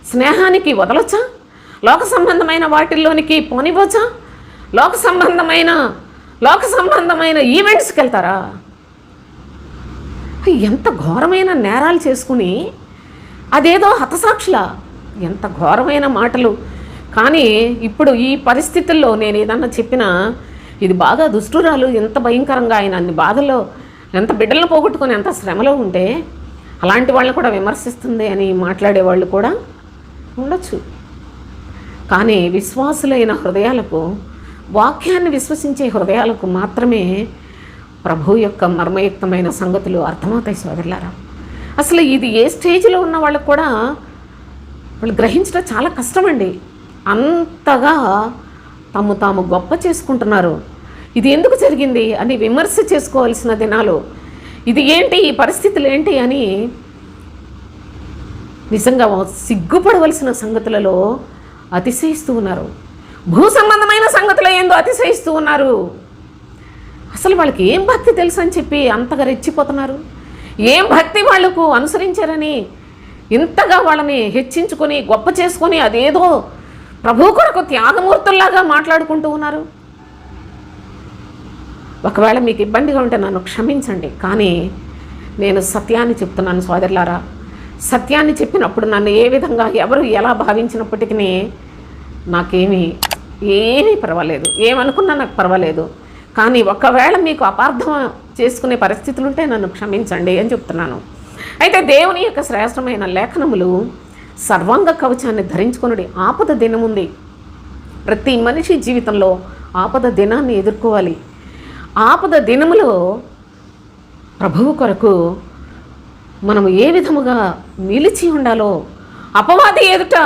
స్నేహానికి వదలొచ్చా? లోక సంబంధమైన వాటిల్లోనికి పోనివ్వచ్చా? లోక సంబంధమైన ఈవెంట్స్కి వెళ్తారా? ఎంత ఘోరమైన నేరాలు చేసుకుని అదేదో హతసాక్షుల, ఎంత ఘోరమైన మాటలు. కానీ ఇప్పుడు ఈ పరిస్థితుల్లో నేను ఏదన్నా చెప్పినా ఇది బాగా దుష్టురాలు, ఎంత భయంకరంగా ఆయన అన్ని బాధల్లో, ఎంత బిడ్డలను పోగొట్టుకొని ఎంత శ్రమలో ఉంటే అలాంటి వాళ్ళని కూడా విమర్శిస్తుంది అని మాట్లాడేవాళ్ళు కూడా ఉండొచ్చు. కానీ విశ్వాసులైన హృదయాలకు, వాక్యాన్ని విశ్వసించే హృదయాలకు మాత్రమే ప్రభు యొక్క మర్మయుక్తమైన సంగతులు అర్థమవుతాయి సోదరులారా. అసలు ఇది ఏ స్టేజ్లో ఉన్న వాళ్ళకు కూడా వాళ్ళు గ్రహించడం చాలా కష్టమండి. అంతగా తాము గొప్ప చేసుకుంటున్నారు. ఇది ఎందుకు జరిగింది అని విమర్శ చేసుకోవాల్సిన దినాలు, ఇది ఏంటి, ఈ పరిస్థితులు ఏంటి అని నిజంగా సిగ్గుపడవలసిన సంగతులలో అతిశయిస్తూ ఉన్నారు. భూ సంబంధమైన సంగతులు ఏందో అతిశయిస్తూ ఉన్నారు. అసలు వాళ్ళకి ఏం భక్తి తెలుసు అని చెప్పి అంతగా రెచ్చిపోతున్నారు. ఏం భక్తి వాళ్లకు అనుసరించారని ఇంతగా వాళ్ళని హెచ్చించుకొని గొప్ప చేసుకొని అదేదో ప్రభు కొరకు త్యాగమూర్తుల్లాగా మాట్లాడుకుంటూ ఉన్నారు. ఒకవేళ మీకు ఇబ్బందిగా ఉంటే నన్ను క్షమించండి, కానీ నేను సత్యాన్ని చెప్తున్నాను సోదరులారా. సత్యాన్ని చెప్పినప్పుడు నన్ను ఏ విధంగా ఎవరు ఎలా భావించినప్పటికీ ఏమీ పర్వాలేదు, ఏమనుకున్నా నాకు పర్వాలేదు. కానీ ఒకవేళ మీకు అపార్థం చేసుకునే పరిస్థితులు ఉంటే నన్ను క్షమించండి అని చెప్తున్నాను. అయితే దేవుని యొక్క శ్రేష్టమైన లేఖనములు సర్వాంగ కవచాన్ని ధరించుకొనుడి. ఆపద దినముంది. ప్రతి మనిషి జీవితంలో ఆపద దినాన్ని ఎదుర్కోవాలి. ఆపద దినములో ప్రభువు కొరకు మనము ఏ విధముగా నిలిచి ఉండాలో అపవాది ఎదుట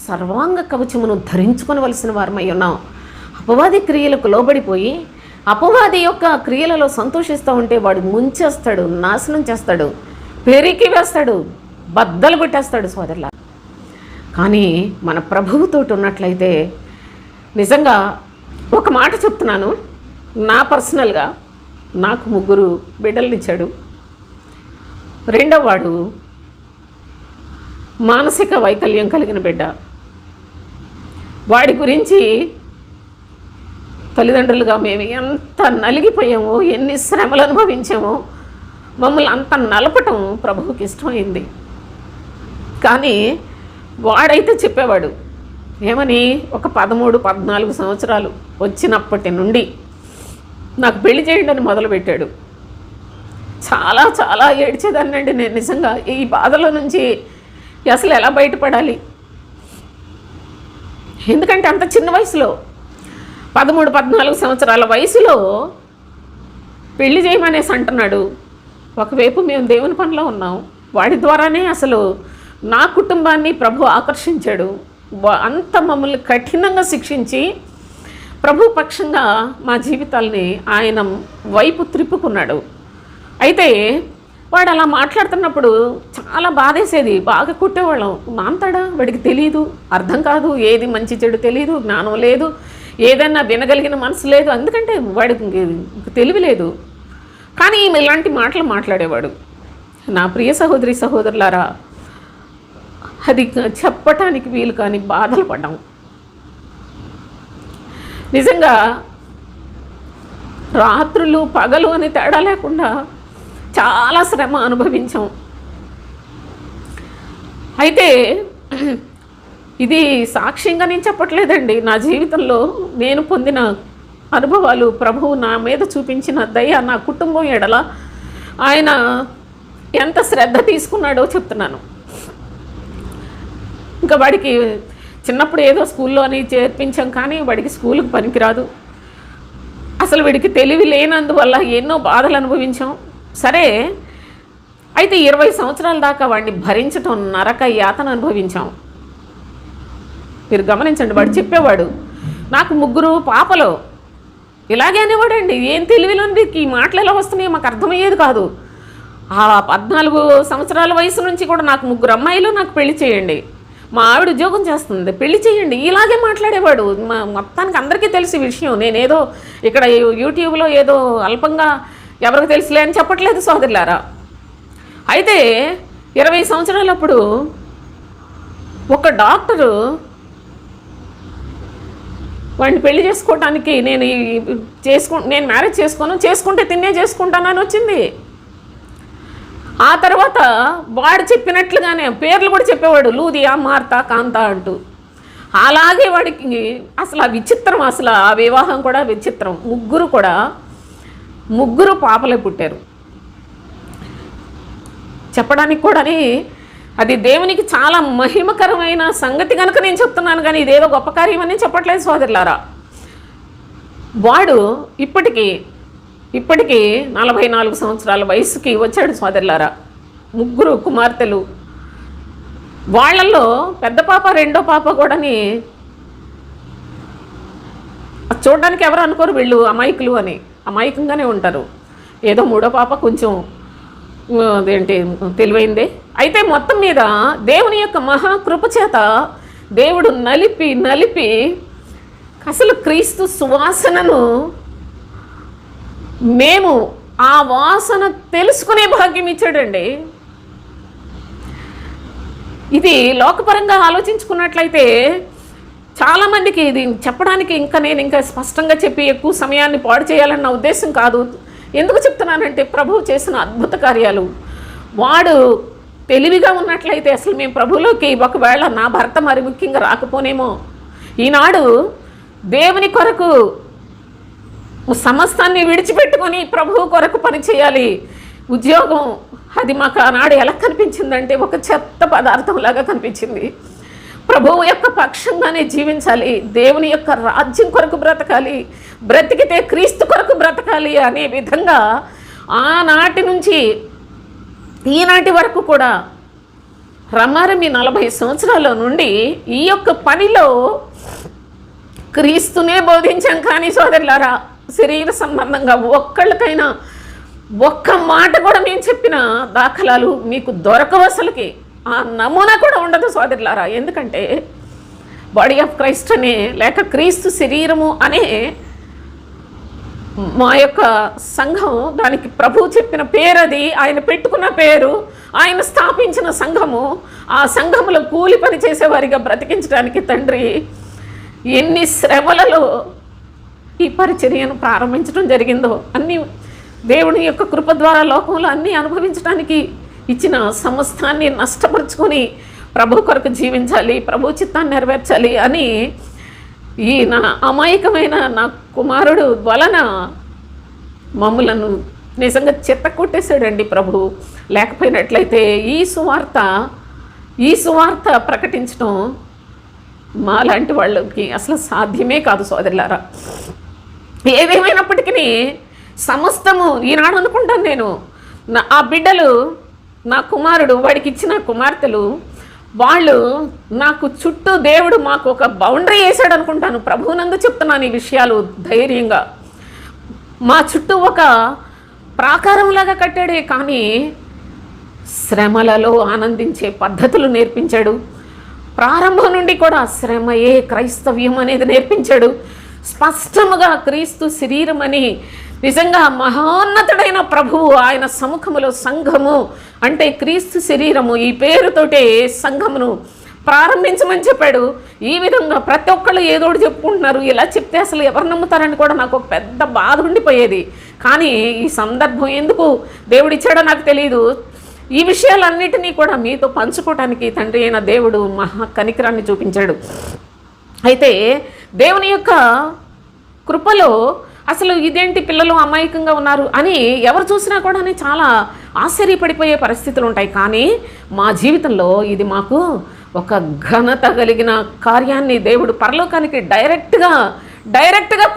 సర్వాంగ కవచమును ధరించుకొనవలసిన వారమై ఉన్నాం. అపవాది క్రియలకు లోబడిపోయి అపవాది యొక్క క్రియలలో సంతోషిస్తూ ఉంటే వాడు ముంచేస్తాడు, నాశనం చేస్తాడు, పెరికి వేస్తాడు, బద్దలు కొట్టేస్తాడు సోదరుల. కానీ మన ప్రభువుతోటి ఉన్నట్లయితే నిజంగా ఒక మాట చెప్తున్నాను, నా పర్సనల్గా నాకు 3 బిడ్డలనిచ్చాడు. రెండవ వాడు మానసిక వైకల్యం కలిగిన బిడ్డ. వాడి గురించి తల్లిదండ్రులుగా మేము ఎంత నలిగిపోయామో, ఎన్ని శ్రమలు అనుభవించామో, మమ్మల్ని అంత నలపటం ప్రభువుకి ఇష్టమైంది. కానీ వాడైతే చెప్పేవాడు ఏమని, ఒక 13-14 సంవత్సరాలు వచ్చినప్పటి నుండి నాకు పెళ్లి చేయండి అని మొదలుపెట్టాడు. చాలా చాలా ఏడ్చేదాన్నండి నేను నిజంగా. ఈ బాధల నుంచి అసలు ఎలా బయటపడాలి? ఎందుకంటే అంత చిన్న వయసులో 13-14 సంవత్సరాల వయసులో పెళ్లి చేయమనేసి అంటున్నాడు. ఒకవైపు మేము దేవుని పనిలో ఉన్నాం, వాడి ద్వారానే అసలు నా కుటుంబాన్ని ప్రభు ఆకర్షించాడు. అంత మమ్మల్ని కఠినంగా శిక్షించి ప్రభు పక్షంగా మా జీవితాల్ని ఆయన వైపు త్రిప్పుకున్నాడు. అయితే వాడు అలా మాట్లాడుతున్నప్పుడు చాలా బాధేసేది, బాగా కొట్టేవాళ్ళం. మాంతాడా, వాడికి తెలియదు, అర్థం కాదు, ఏది మంచి చెడు తెలియదు, జ్ఞానం లేదు, ఏదైనా వినగలిగిన మనసు లేదు, ఎందుకంటే వాడికి తెలివి లేదు. కానీ ఈమె ఇలాంటి మాటలు మాట్లాడేవాడు. నా ప్రియ సహోదరి సహోదరులారా, అది చెప్పటానికి వీలు కాని బాధలు పడ్డాం. నిజంగా రాత్రులు పగలు అని తేడా లేకుండా చాలా శ్రమ అనుభవించాం. అయితే ఇది సాక్ష్యంగా నేను చెప్పట్లేదండి. నా జీవితంలో నేను పొందిన అనుభవాలు, ప్రభువు నా మీద చూపించిన దయ, నా కుటుంబం ఎడల ఆయన ఎంత శ్రద్ధ తీసుకున్నాడో చెప్తున్నాను. ఇంకా వాడికి చిన్నప్పుడు ఏదో స్కూల్లో అని చేర్పించాం, కానీ వాడికి స్కూల్కి పనికిరాదు. అసలు వీడికి తెలివి లేనందువల్ల ఎన్నో బాధలు అనుభవించాం. సరే, అయితే 20 సంవత్సరాల దాకా వాడిని భరించటం నరక యాతన అనుభవించాం. మీరు గమనించండి, వాడు చెప్పేవాడు నాకు 3 పాపలు. ఇలాగే అనేవాడండి. ఏం తెలివిలోండి ఈ మాటలు ఎలా వస్తున్నాయో మాకు అర్థమయ్యేది కాదు. ఆ 14 సంవత్సరాల వయసు నుంచి కూడా నాకు 3 అమ్మాయిలు, నాకు పెళ్లి చేయండి, మా ఆవిడ ఉద్యోగం చేస్తుంది, పెళ్లి చేయండి, ఇలాగే మాట్లాడేవాడు. మొత్తానికి అందరికీ తెలిసి విషయం. నేనేదో ఇక్కడ యూట్యూబ్లో ఏదో అల్పంగా ఎవరికి తెలుసులే అని చెప్పట్లేదు సోదరులారా. అయితే 20 సంవత్సరాలప్పుడు ఒక డాక్టరు వాడిని పెళ్లి చేసుకోవటానికి నేను మ్యారేజ్ చేసుకుంటే తిన్నే చేసుకుంటానని వచ్చింది. ఆ తర్వాత వాడు చెప్పినట్లుగానే పేర్లు కూడా చెప్పేవాడు, లూదియా, మార్తా, కాంతా అంటూ. అలాగే వాడికి అసలు ఆ విచిత్రం, అసలు ఆ వివాహం కూడా విచిత్రం. 3 పాపలే పుట్టారు. చెప్పడానికి కూడా అది దేవునికి చాలా మహిమకరమైన సంగతి కనుక నేను చెప్తున్నాను, కానీ ఇదేదో గొప్ప కార్యం అని చెప్పట్లేదు సోదరులారా. వాడు ఇప్పటికీ 44 సంవత్సరాల వయసుకి వచ్చాడు సోదరులారా. 3 కుమార్తెలు. వాళ్ళల్లో పెద్ద పాప, రెండో పాప కూడా చూడడానికి ఎవరు అనుకోరు వీళ్ళు అమాయకులు అని, అమాయకంగానే ఉంటారు. ఏదో 3వ పాప కొంచెం అదేంటి తెలివైందే. అయితే మొత్తం మీద దేవుని యొక్క మహాకృప చేత దేవుడు నలిపి అసలు క్రీస్తు సువాసనను మేము ఆ వాసన తెలుసుకునే భాగ్యం ఇచ్చాడండి. ఇది లోకపరంగా ఆలోచించుకున్నట్లయితే చాలామందికి ఇది చెప్పడానికి నేను ఇంకా స్పష్టంగా చెప్పి ఎక్కువ సమయాన్ని పాడు చేయాలన్న ఉద్దేశం కాదు. ఎందుకు చెప్తున్నానంటే ప్రభువు చేసిన అద్భుత కార్యాలు. వాడు తెలివిగా ఉన్నట్లయితే అసలు మేము ప్రభువులోకి ఒకవేళ నా భర్త మరి ముఖ్యంగా రాకపోనేమో. ఈనాడు దేవుని కొరకు సమస్తాన్ని విడిచిపెట్టుకొని ప్రభువు కొరకు పనిచేయాలి. ఉద్యోగం అది మాకు ఆనాడు ఎలా కనిపించిందంటే ఒక చెత్త పదార్థంలాగా కనిపించింది. ప్రభువు యొక్క పక్షంగానే జీవించాలి, దేవుని యొక్క రాజ్యం కొరకు బ్రతకాలి, బ్రతికితే క్రీస్తు కొరకు బ్రతకాలి అనే విధంగా ఆనాటి నుంచి ఈనాటి వరకు కూడా రమారమి 40 సంవత్సరాల నుండి ఈ యొక్క పనిలో క్రీస్తునే బోధించాం. కానీ సోదరులారా, శరీర సంబంధంగా ఒక్కళ్ళకైనా ఒక్క మాట కూడా మేము చెప్పిన దాఖలాలు మీకు దొరకవు. అసలుకి ఆ నమూనా కూడా ఉండదు సోదరులారా. ఎందుకంటే బాడీ ఆఫ్ క్రైస్ట్ అనే లేక క్రీస్తు శరీరము అనే మా యొక్క సంఘం, దానికి ప్రభువు చెప్పిన పేరు, అది ఆయన పెట్టుకున్న పేరు, ఆయన స్థాపించిన సంఘము. ఆ సంఘములో కూలి పని చేసేవారిగా బ్రతికించడానికి తండ్రి ఎన్ని శ్రమలలో ఈ పరిచర్యను ప్రారంభించడం జరిగిందో, అన్నీ దేవుని యొక్క కృప ద్వారా లోకంలో అన్నీ అనుభవించడానికి ఇచ్చిన సమస్తాన్ని నష్టపరుచుకొని ప్రభు కొరకు జీవించాలి, ప్రభు చిత్తాన్ని నెరవేర్చాలి అని ఈ నా అమాయకమైన నా కుమారుడు వలన మమ్ములను నిజంగా చెత్త కొట్టేశాడండి ప్రభు. లేకపోయినట్లయితే ఈ సువార్త ప్రకటించడం మాలాంటి వాళ్ళకి అసలు సాధ్యమే కాదు సోదరులారా. ఏదేమైనప్పటికీ సమస్తము ఈనాడు అనుకుంటాను నేను, ఆ బిడ్డలు, నా కుమారుడు, వాడికి ఇచ్చిన కుమార్తెలు, వాళ్ళు నాకు చుట్టూ దేవుడు మాకు ఒక బౌండరీ వేసాడు అనుకుంటాను. ప్రభువునందు చెప్తున్నాను ఈ విషయాలు ధైర్యంగా. మా చుట్టూ ఒక ప్రాకారంలాగా కట్టాడే, కానీ శ్రమలలో ఆనందించే పద్ధతులు నేర్పించాడు. ప్రారంభం నుండి కూడా శ్రమయే క్రైస్తవ్యం అనేది నేర్పించాడు. స్పష్టముగా క్రీస్తు శరీరం అని, నిజంగా మహోన్నతుడైన ప్రభువు ఆయన సముఖములో సంఘము అంటే క్రీస్తు శరీరము, ఈ పేరుతోటే సంఘమును ప్రారంభించమని చెప్పాడు. ఈ విధంగా ప్రతి ఒక్కళ్ళు ఏదోటి చెప్పుకుంటున్నారు. ఇలా చెప్తే అసలు ఎవరు నమ్ముతారని కూడా నాకు ఒక పెద్ద బాధ ఉండిపోయేది. కానీ ఈ సందర్భం ఎందుకు దేవుడిచ్చాడో నాకు తెలియదు. ఈ విషయాలన్నిటినీ కూడా మీతో పంచుకోవటానికి తండ్రి అయిన దేవుడు మహా కనికరాన్ని చూపించాడు. అయితే దేవుని యొక్క కృపలో అసలు ఇదేంటి పిల్లలు అమాయకంగా ఉన్నారు అని ఎవరు చూసినా కూడా చాలా ఆశ్చర్యపడిపోయే పరిస్థితులు ఉంటాయి. కానీ మా జీవితంలో ఇది మాకు ఒక ఘనత కలిగిన కార్యాన్ని దేవుడు పరలోకానికి డైరెక్ట్గా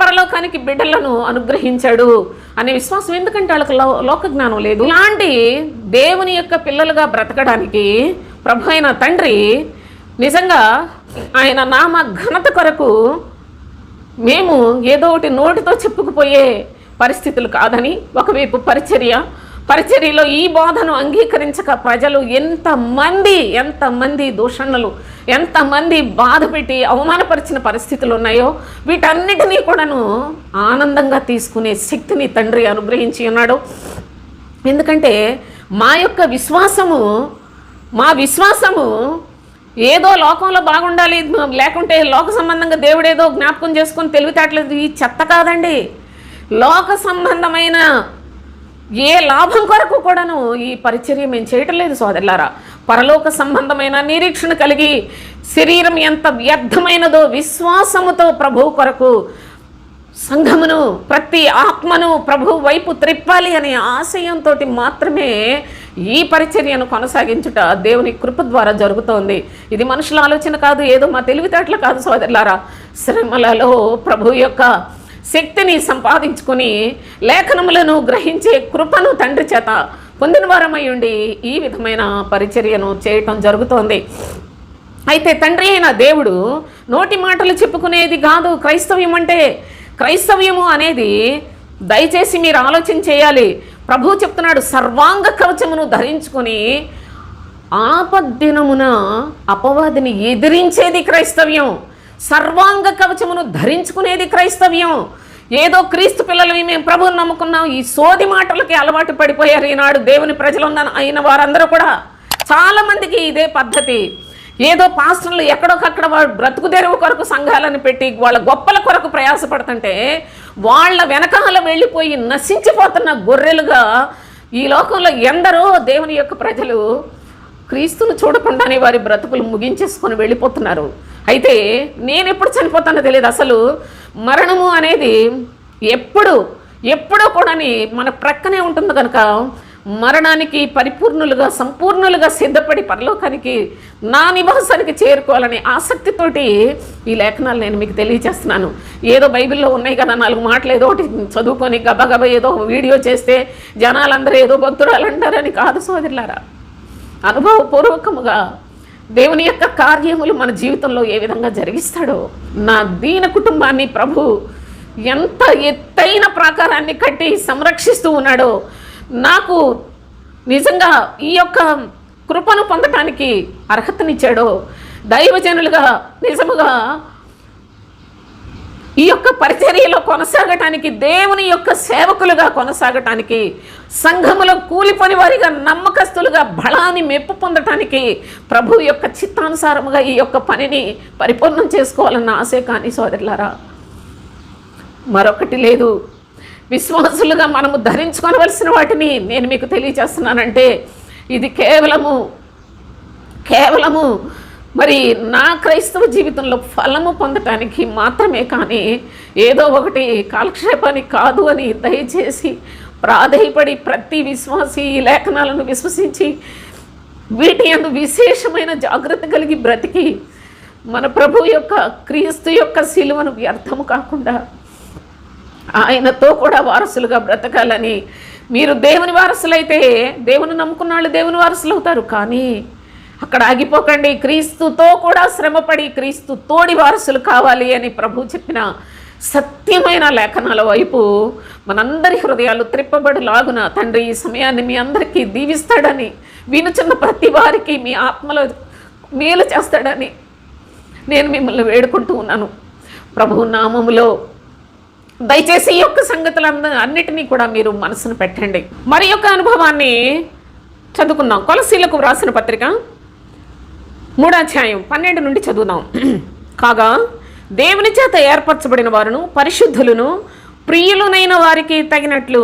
పరలోకానికి బిడ్డలను అనుగ్రహించాడు అనే విశ్వాసం. ఎందుకంటే వాళ్ళకి లోక జ్ఞానం లేదు. ఇలాంటి దేవుని యొక్క పిల్లలుగా బ్రతకడానికి ప్రభు అయిన తండ్రి నిజంగా ఆయన నామ ఘనత కొరకు మేము ఏదో ఒకటి నోటితో చెప్పుకుపోయే పరిస్థితులు కాదని, ఒకవైపు పరిచర్యలో ఈ బోధను అంగీకరించక ప్రజలు ఎంతమంది దూషణలు, ఎంతమంది బాధ పెట్టి అవమానపరిచిన పరిస్థితులు ఉన్నాయో వీటన్నిటినీ కూడాను ఆనందంగా తీసుకునే శక్తిని తండ్రి అనుగ్రహించి ఉన్నాడు. ఎందుకంటే మా విశ్వాసము ఏదో లోకంలో బాగుండాలి, లేకుంటే లోక సంబంధంగా దేవుడేదో జ్ఞాపకం చేసుకొని తెలివితేటలేదు, ఈ చెత్త కాదండి. లోక సంబంధమైన ఏ లాభం కొరకు కూడాను ఈ పరిచర్య మేము చేయటం లేదు సోదరులారా. పరలోక సంబంధమైన నిరీక్షణ కలిగి శరీరం ఎంత వ్యర్థమైనదో విశ్వాసముతో ప్రభు కొరకు సంఘమును, ప్రతి ఆత్మను ప్రభు వైపు త్రిప్పాలి అనే ఆశయంతో మాత్రమే ఈ పరిచర్యను కొనసాగించుట దేవుని కృప ద్వారా జరుగుతోంది. ఇది మనుషుల ఆలోచన కాదు, ఏదో మా తెలివితేటలు కాదు సోదరులారా. శ్రమలలో ప్రభు యొక్క శక్తిని సంపాదించుకొని లేఖనములను గ్రహించే కృపను తండ్రి చేత పొందిన వారమై ఉండి ఈ విధమైన పరిచర్యను చేయటం జరుగుతోంది. అయితే తండ్రి అయిన దేవుడు నోటి మాటలు చెప్పుకునేది కాదు క్రైస్తవ్యం అంటే. క్రైస్తవ్యము అనేది దయచేసి మీరు ఆలోచన చేయాలి. ప్రభువు చెప్తున్నాడు, సర్వాంగ కవచమును ధరించుకొని ఆపద్దినమున అపవాదిని ఎదిరించేది క్రైస్తవ్యం. సర్వాంగ కవచమును ధరించుకునేది క్రైస్తవ్యం. ఏదో క్రీస్తు పిల్లలు మేము ప్రభువుని నమ్ముకున్నాం, ఈ సోది మాటలకి అలవాటు పడిపోయారు ఈనాడు దేవుని ప్రజలు అయిన వారందరూ కూడా. చాలామందికి ఇదే పద్ధతి. ఏదో పాస్టర్లు ఎక్కడొకక్కడ వాళ్ళు బ్రతుకు తెరువు కొరకు సంఘాలను పెట్టి వాళ్ళ గొప్పల కొరకు ప్రయాసపడుతుంటే వాళ్ళ వెనకాల వెళ్ళిపోయి నశించిపోతున్న గొర్రెలుగా ఈ లోకంలో ఎందరో దేవుని యొక్క ప్రజలు క్రీస్తును చూడకుండానే వారి బ్రతుకులు ముగించేసుకొని వెళ్ళిపోతున్నారు. అయితే నేను ఎప్పుడు చనిపోతానో తెలియదు. అసలు మరణము అనేది ఎప్పుడూ కూడా మన ప్రక్కనే ఉంటుంది కనుక మరణానికి సంపూర్ణులుగా సిద్ధపడి పరలోకానికి నా నివాసానికి చేరుకోవాలనే ఆసక్తితోటి ఈ లేఖనాలు నేను మీకు తెలియజేస్తున్నాను. ఏదో బైబిల్లో ఉన్నాయి కదా 4 మాటలు ఏదో ఒకటి చదువుకొని గబగబా ఏదో వీడియో చేస్తే జనాలందరూ ఏదో భక్తురాలు అంటారని కాదు సోదరులారా. అనుభవపూర్వకముగా దేవుని యొక్క కార్యములు మన జీవితంలో ఏ విధంగా జరిగిస్తాడో, నా దీన కుటుంబాన్ని ప్రభు ఎంత ఎత్తైన ప్రాకారాన్ని కట్టి సంరక్షిస్తూ ఉన్నాడో, నాకు నిజంగా ఈ యొక్క కృపను పొందటానికి అర్హతనిచ్చాడో, దైవజనులుగా నిజముగా ఈ యొక్క పరిచర్యలో కొనసాగటానికి, దేవుని యొక్క సేవకులుగా కొనసాగటానికి, సంఘములో కూలిపని వారిగా నమ్మకస్తులుగా బలాన్ని మెప్పు పొందటానికి ప్రభు యొక్క చిత్తానుసారముగా ఈ యొక్క పనిని పరిపూర్ణం చేసుకోవాలన్న ఆశే. కానీ సోదరులారా, మరొకటి లేదు. విశ్వాసులుగా మనము ధరించుకోవలసిన వాటిని నేను మీకు తెలియజేస్తున్నానంటే ఇది కేవలము మరి నా క్రైస్తవ జీవితంలో ఫలము పొందటానికి మాత్రమే, కానీ ఏదో ఒకటి కాలక్షేపానికి కాదు అని దయచేసి ప్రాధేయపడి ప్రతి విశ్వాసి ఈ లేఖనాలను విశ్వసించి వీటి యందు విశేషమైన జాగ్రత్త కలిగి బ్రతికి మన ప్రభు యొక్క క్రీస్తు యొక్క శిలువను వ్యర్థము కాకుండా ఆయనతో కూడా వారసులుగా బ్రతకాలని. మీరు దేవుని వారసులైతే దేవుని నమ్ముకున్న వాళ్ళు దేవుని వారసులు అవుతారు, కానీ అక్కడ ఆగిపోకండి. క్రీస్తుతో కూడా శ్రమపడి క్రీస్తు తోడి వారసులు కావాలి అని ప్రభు చెప్పిన సత్యమైన లేఖనాల వైపు మనందరి హృదయాలు త్రిప్పబడిలాగున తండ్రి ఈ సమయాన్ని మీ అందరికీ దీవిస్తాడని, వినుచున్న ప్రతి వారికి మీ ఆత్మలో మేలు చేస్తాడని నేను మిమ్మల్ని వేడుకుంటూ ఉన్నాను. ప్రభు నామములో దయచేసి ఈ యొక్క సంగతులన్నిటినీ కూడా మీరు మనసును పెట్టండి. మరి యొక్క అనుభవాన్ని చదువుకుందాం. కొలసీలకు వ్రాసిన పత్రిక 3వ అధ్యాయం 12 నుండి చదువుదాం. కాగా దేవుని చేత ఏర్పరచబడిన వారును పరిశుద్ధులను ప్రియులునైన వారికి తగినట్లు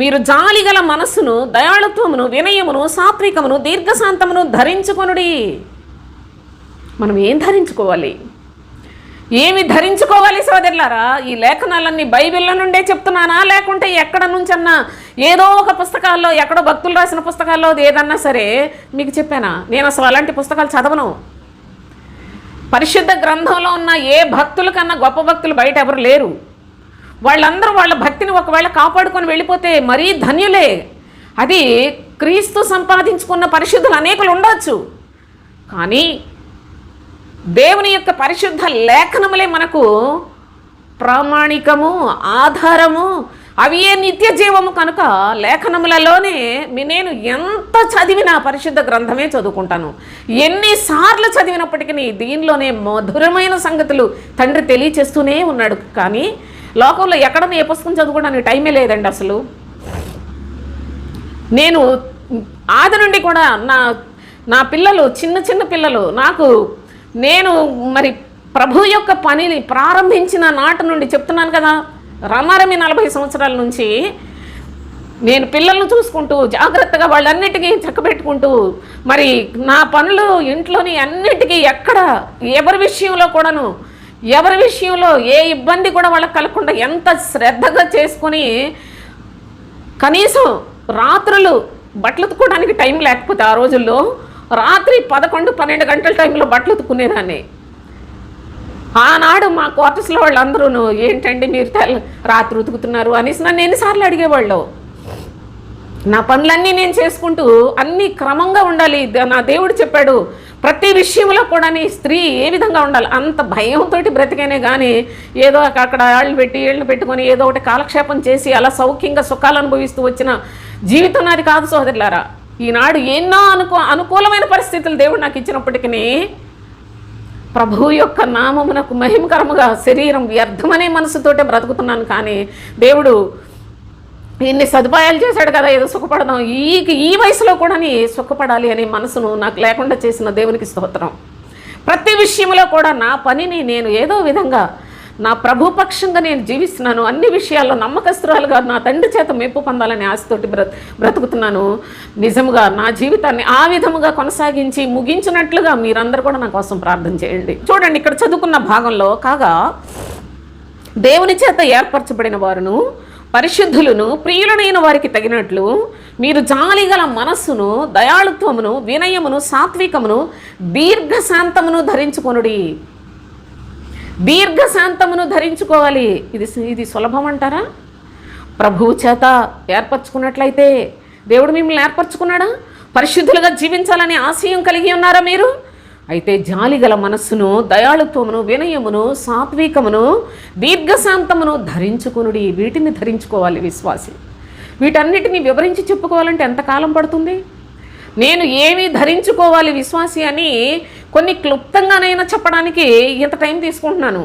మీరు జాలిగల మనస్సును, దయాళుత్వమును, వినయమును, సాత్వికమును, దీర్ఘశాంతమును ధరించుకొనుడి. మనం ఏం ధరించుకోవాలి? ఏమి ధరించుకోవాలి సోదరులారా? ఈ లేఖనాలన్నీ బైబిల్లో నుండే చెప్తున్నానా, లేకుంటే ఎక్కడ నుంచన్నా ఏదో ఒక పుస్తకాల్లో, ఎక్కడో భక్తులు రాసిన పుస్తకాల్లో ఏదన్నా సరే మీకు చెప్పానా? నేను అసలు అలాంటి పుస్తకాలు చదవను. పరిశుద్ధ గ్రంథంలో ఉన్న ఏ భక్తుల కన్నా గొప్ప భక్తులు బయట ఎవరు లేరు. వాళ్ళందరూ వాళ్ళ భక్తిని ఒకవేళ కాపాడుకొని వెళ్ళిపోతే మరీ ధన్యులే. అది క్రీస్తు సంపాదించుకున్న పరిశుద్ధులు అనేకులు ఉండవచ్చు, కానీ దేవుని యొక్క పరిశుద్ధ లేఖనములే మనకు ప్రామాణికము, ఆధారము, అవి ఏ నిత్య జీవము. కనుక లేఖనములలోనే నేను ఎంత చదివినా పరిశుద్ధ గ్రంథమే చదువుకుంటాను. ఎన్నిసార్లు చదివినప్పటికీ దీనిలోనే మధురమైన సంగతులు తండ్రి తెలియచేస్తూనే ఉన్నాడు. కానీ లోకంలో ఎక్కడన్నా ఏ పుస్తకం చదువుకోవడానికి టైమే లేదండి అసలు. నేను ఆది నుండి కూడా నా పిల్లలు చిన్న పిల్లలు నేను మరి ప్రభు యొక్క పనిని ప్రారంభించిన నాటి నుండి చెప్తున్నాను కదా, రమారమి 40 సంవత్సరాల నుంచి నేను పిల్లలను చూసుకుంటూ జాగ్రత్తగా వాళ్ళన్నిటికీ చక్కబెట్టుకుంటూ మరి నా పనులు ఇంట్లోని అన్నిటికీ ఎవరి విషయంలో ఏ ఇబ్బంది కూడా వాళ్ళకి కలగకుండా ఎంత శ్రద్ధగా చేసుకొని, కనీసం రాత్రులు బట్టలు ఉతుక్కోవడానికి టైం లేకపోతే ఆ రోజుల్లో రాత్రి 11-12 గంటల టైంలో బట్టలు ఉతుక్కునేదాన్ని. ఆనాడు మా క్వార్టర్స్లో వాళ్ళందరూ ఏంటండి మీరు రాత్రి ఉతుకుతున్నారు అనేసి నన్ను ఎన్నిసార్లు అడిగేవాళ్ళు. నా పనులన్నీ నేను చేసుకుంటూ అన్నీ క్రమంగా ఉండాలి. నా దేవుడు చెప్పాడు ప్రతి విషయంలో కూడా స్త్రీ ఏ విధంగా ఉండాలి. అంత భయంతో బ్రతికేనే కానీ ఏదో అక్కడ ఏళ్ళు పెట్టుకొని ఏదో ఒకటి కాలక్షేపం చేసి అలా సౌఖ్యంగా సుఖాలు అనుభవిస్తూ వచ్చిన జీవితం నాది కాదు సోదరులారా. ఈనాడు ఎన్నో అనుకూలమైన పరిస్థితులు దేవుడు నాకు ఇచ్చినప్పటికీ ప్రభు యొక్క నామమునకు మహిమకరముగా శరీరం వ్యర్థమనే మనసుతోటే బ్రతుకుతున్నాను. కానీ దేవుడు ఇన్ని సదుపాయాలు చేశాడు కదా, ఏదో సుఖపడదాం, ఈ వయసులో కూడా సుఖపడాలి అనే మనసును నాకు లేకుండా చేసిన దేవునికి స్తోత్రం. ప్రతి విషయంలో కూడా నా పనిని నేను ఏదో విధంగా నా ప్రభుపక్షంగా నేను జీవిస్తున్నాను. అన్ని విషయాల్లో నమ్మకస్తురాలుగా నా తండ్రి చేత మెప్పు పొందాలని ఆశతోటి బ్రతుకుతున్నాను. నిజముగా నా జీవితాన్ని ఆ విధముగా కొనసాగించి ముగించినట్లుగా మీరందరూ కూడా నా కోసం ప్రార్థన చేయండి. చూడండి, ఇక్కడ చదువుకున్న భాగంలో కాగా దేవుని చేత ఏర్పరచబడిన వారును పరిశుద్ధులను ప్రియులనైన వారికి తగినట్లు మీరు జాలిగల మనస్సును, దయాళుత్వమును, వినయమును, సాత్వికమును, దీర్ఘశాంతమును ధరించుకొనుడి. దీర్ఘశాంతమును ధరించుకోవాలి. ఇది సులభం అంటారా? ప్రభువు చేత ఏర్పరచుకున్నట్లయితే దేవుడు మిమ్మల్ని ఏర్పరచుకున్నాడా? పరిశుద్ధులుగా జీవించాలని ఆశయం కలిగి ఉన్నారా మీరు? అయితే జాలిగల మనస్సును, దయాళుత్వమును, వినయమును, సాత్వికమును, దీర్ఘశాంతమును ధరించుకొనుడి. వీటిని ధరించుకోవాలి విశ్వాసి. వీటన్నిటిని వివరించి చెప్పుకోవాలంటే ఎంతకాలం పడుతుంది? నేను ఏమి ధరించుకోవాలి విశ్వాసి అని కొన్ని క్లుప్తంగానైనా చెప్పడానికి ఇంత టైం తీసుకుంటున్నాను.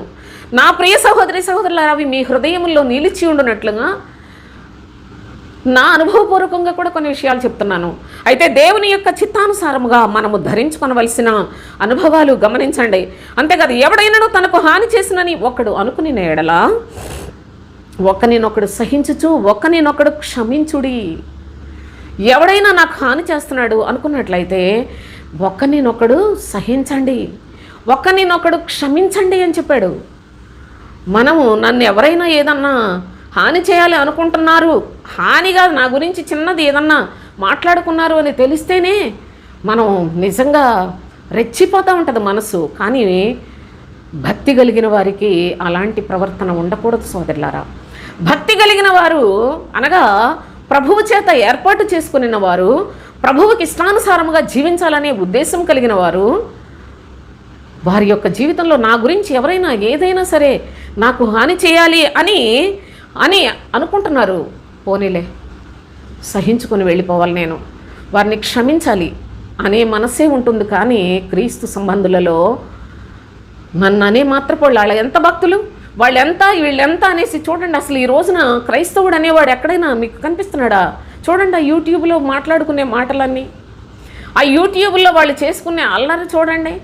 నా ప్రియ సహోదరులారా, అవి మీ హృదయంలో నిలిచి ఉండునట్లుగా నా అనుభవపూర్వకంగా కూడా కొన్ని విషయాలు చెప్తున్నాను. అయితే దేవుని యొక్క చిత్తానుసారముగా మనము ధరించుకొనవలసిన అనుభవాలు గమనించండి. అంతేకాదు, ఎవడైనాను తనకు హాని చేసినని ఒకడు అనుకుని ఎడల ఒకరినొకడు సహించుచు ఒకరినొకడు క్షమించుడి. ఎవడైనా నాకు హాని చేస్తున్నాడు అనుకున్నట్లయితే ఒకరినొకడు సహించండి, ఒకరినొకడు క్షమించండి అని చెప్పాడు. మనము నన్ను ఎవరైనా ఏదన్నా హాని చేయాలి అనుకుంటున్నారు, హానిగా నా గురించి చిన్నది ఏదన్నా మాట్లాడుకున్నారు అని తెలిస్తేనే మనం నిజంగా రెచ్చిపోతూ ఉంటుంది మనసు. కానీ భక్తి కలిగిన వారికి అలాంటి ప్రవర్తన ఉండకూడదు సోదరులారా. భక్తి కలిగిన వారు అనగా ప్రభువు చేత ఏర్పాటు చేసుకున్న వారు, ప్రభువుకి ఇష్టానుసారముగా జీవించాలనే ఉద్దేశం కలిగిన వారు, వారి యొక్క జీవితంలో నా గురించి ఎవరైనా ఏదైనా సరే నాకు హాని చేయాలి అని అని అనుకుంటున్నారు, పోనీలే సహించుకొని వెళ్ళిపోవాలి, నేను వారిని క్షమించాలి అనే మనసే ఉంటుంది. కానీ క్రీస్తు సంబంధులలో నన్ను అనే మాత్రపోళ్ళు వాళ్ళ ఎంత భక్తులు, వాళ్ళు ఎంత వీళ్ళెంత అనేసి చూడండి. అసలు ఈ రోజున క్రైస్తవుడు అనేవాడు ఎక్కడైనా మీకు కనిపిస్తున్నాడా? చూడండి ఆ యూట్యూబ్లో మాట్లాడుకునే మాటలన్నీ, ఆ యూట్యూబ్లో వాళ్ళు చేసుకునే అల్లరి చూడండి.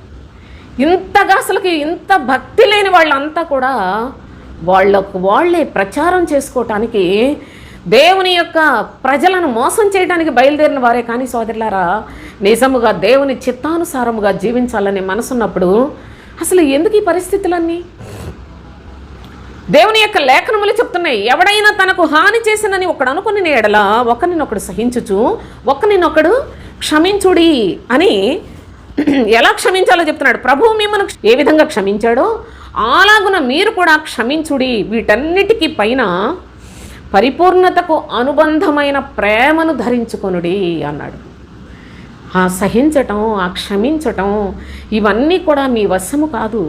ఇంతగా అసలుకి ఇంత భక్తి లేని వాళ్ళంతా కూడా వాళ్ళకు వాళ్ళే ప్రచారం చేసుకోవటానికి, దేవుని యొక్క ప్రజలను మోసం చేయడానికి బయలుదేరిన వారే. కానీ సోదరులారా, నిజముగా దేవుని చిత్తానుసారముగా జీవించాలనే మనసున్నప్పుడు అసలు ఎందుకు ఈ పరిస్థితులన్నీ? దేవుని యొక్క లేఖనములు చెప్తున్నాయి, ఎవడైనా తనకు హాని చేసినని ఒకడు అనుకుని ఎడల ఒకరినొకడు సహించుచు ఒకరినొకడు క్షమించుడి అని. ఎలా క్షమించాలో చెప్తున్నాడు. ప్రభువు మిమ్మల్ని ఏ విధంగా క్షమించాడో అలాగున మీరు కూడా క్షమించుడి. వీటన్నిటికీ పైన పరిపూర్ణతకు అనుబంధమైన ప్రేమను ధరించుకొనుడి అన్నాడు. ఆ సహించటం, ఆ క్షమించటం ఇవన్నీ కూడా మీ వశము కాదు.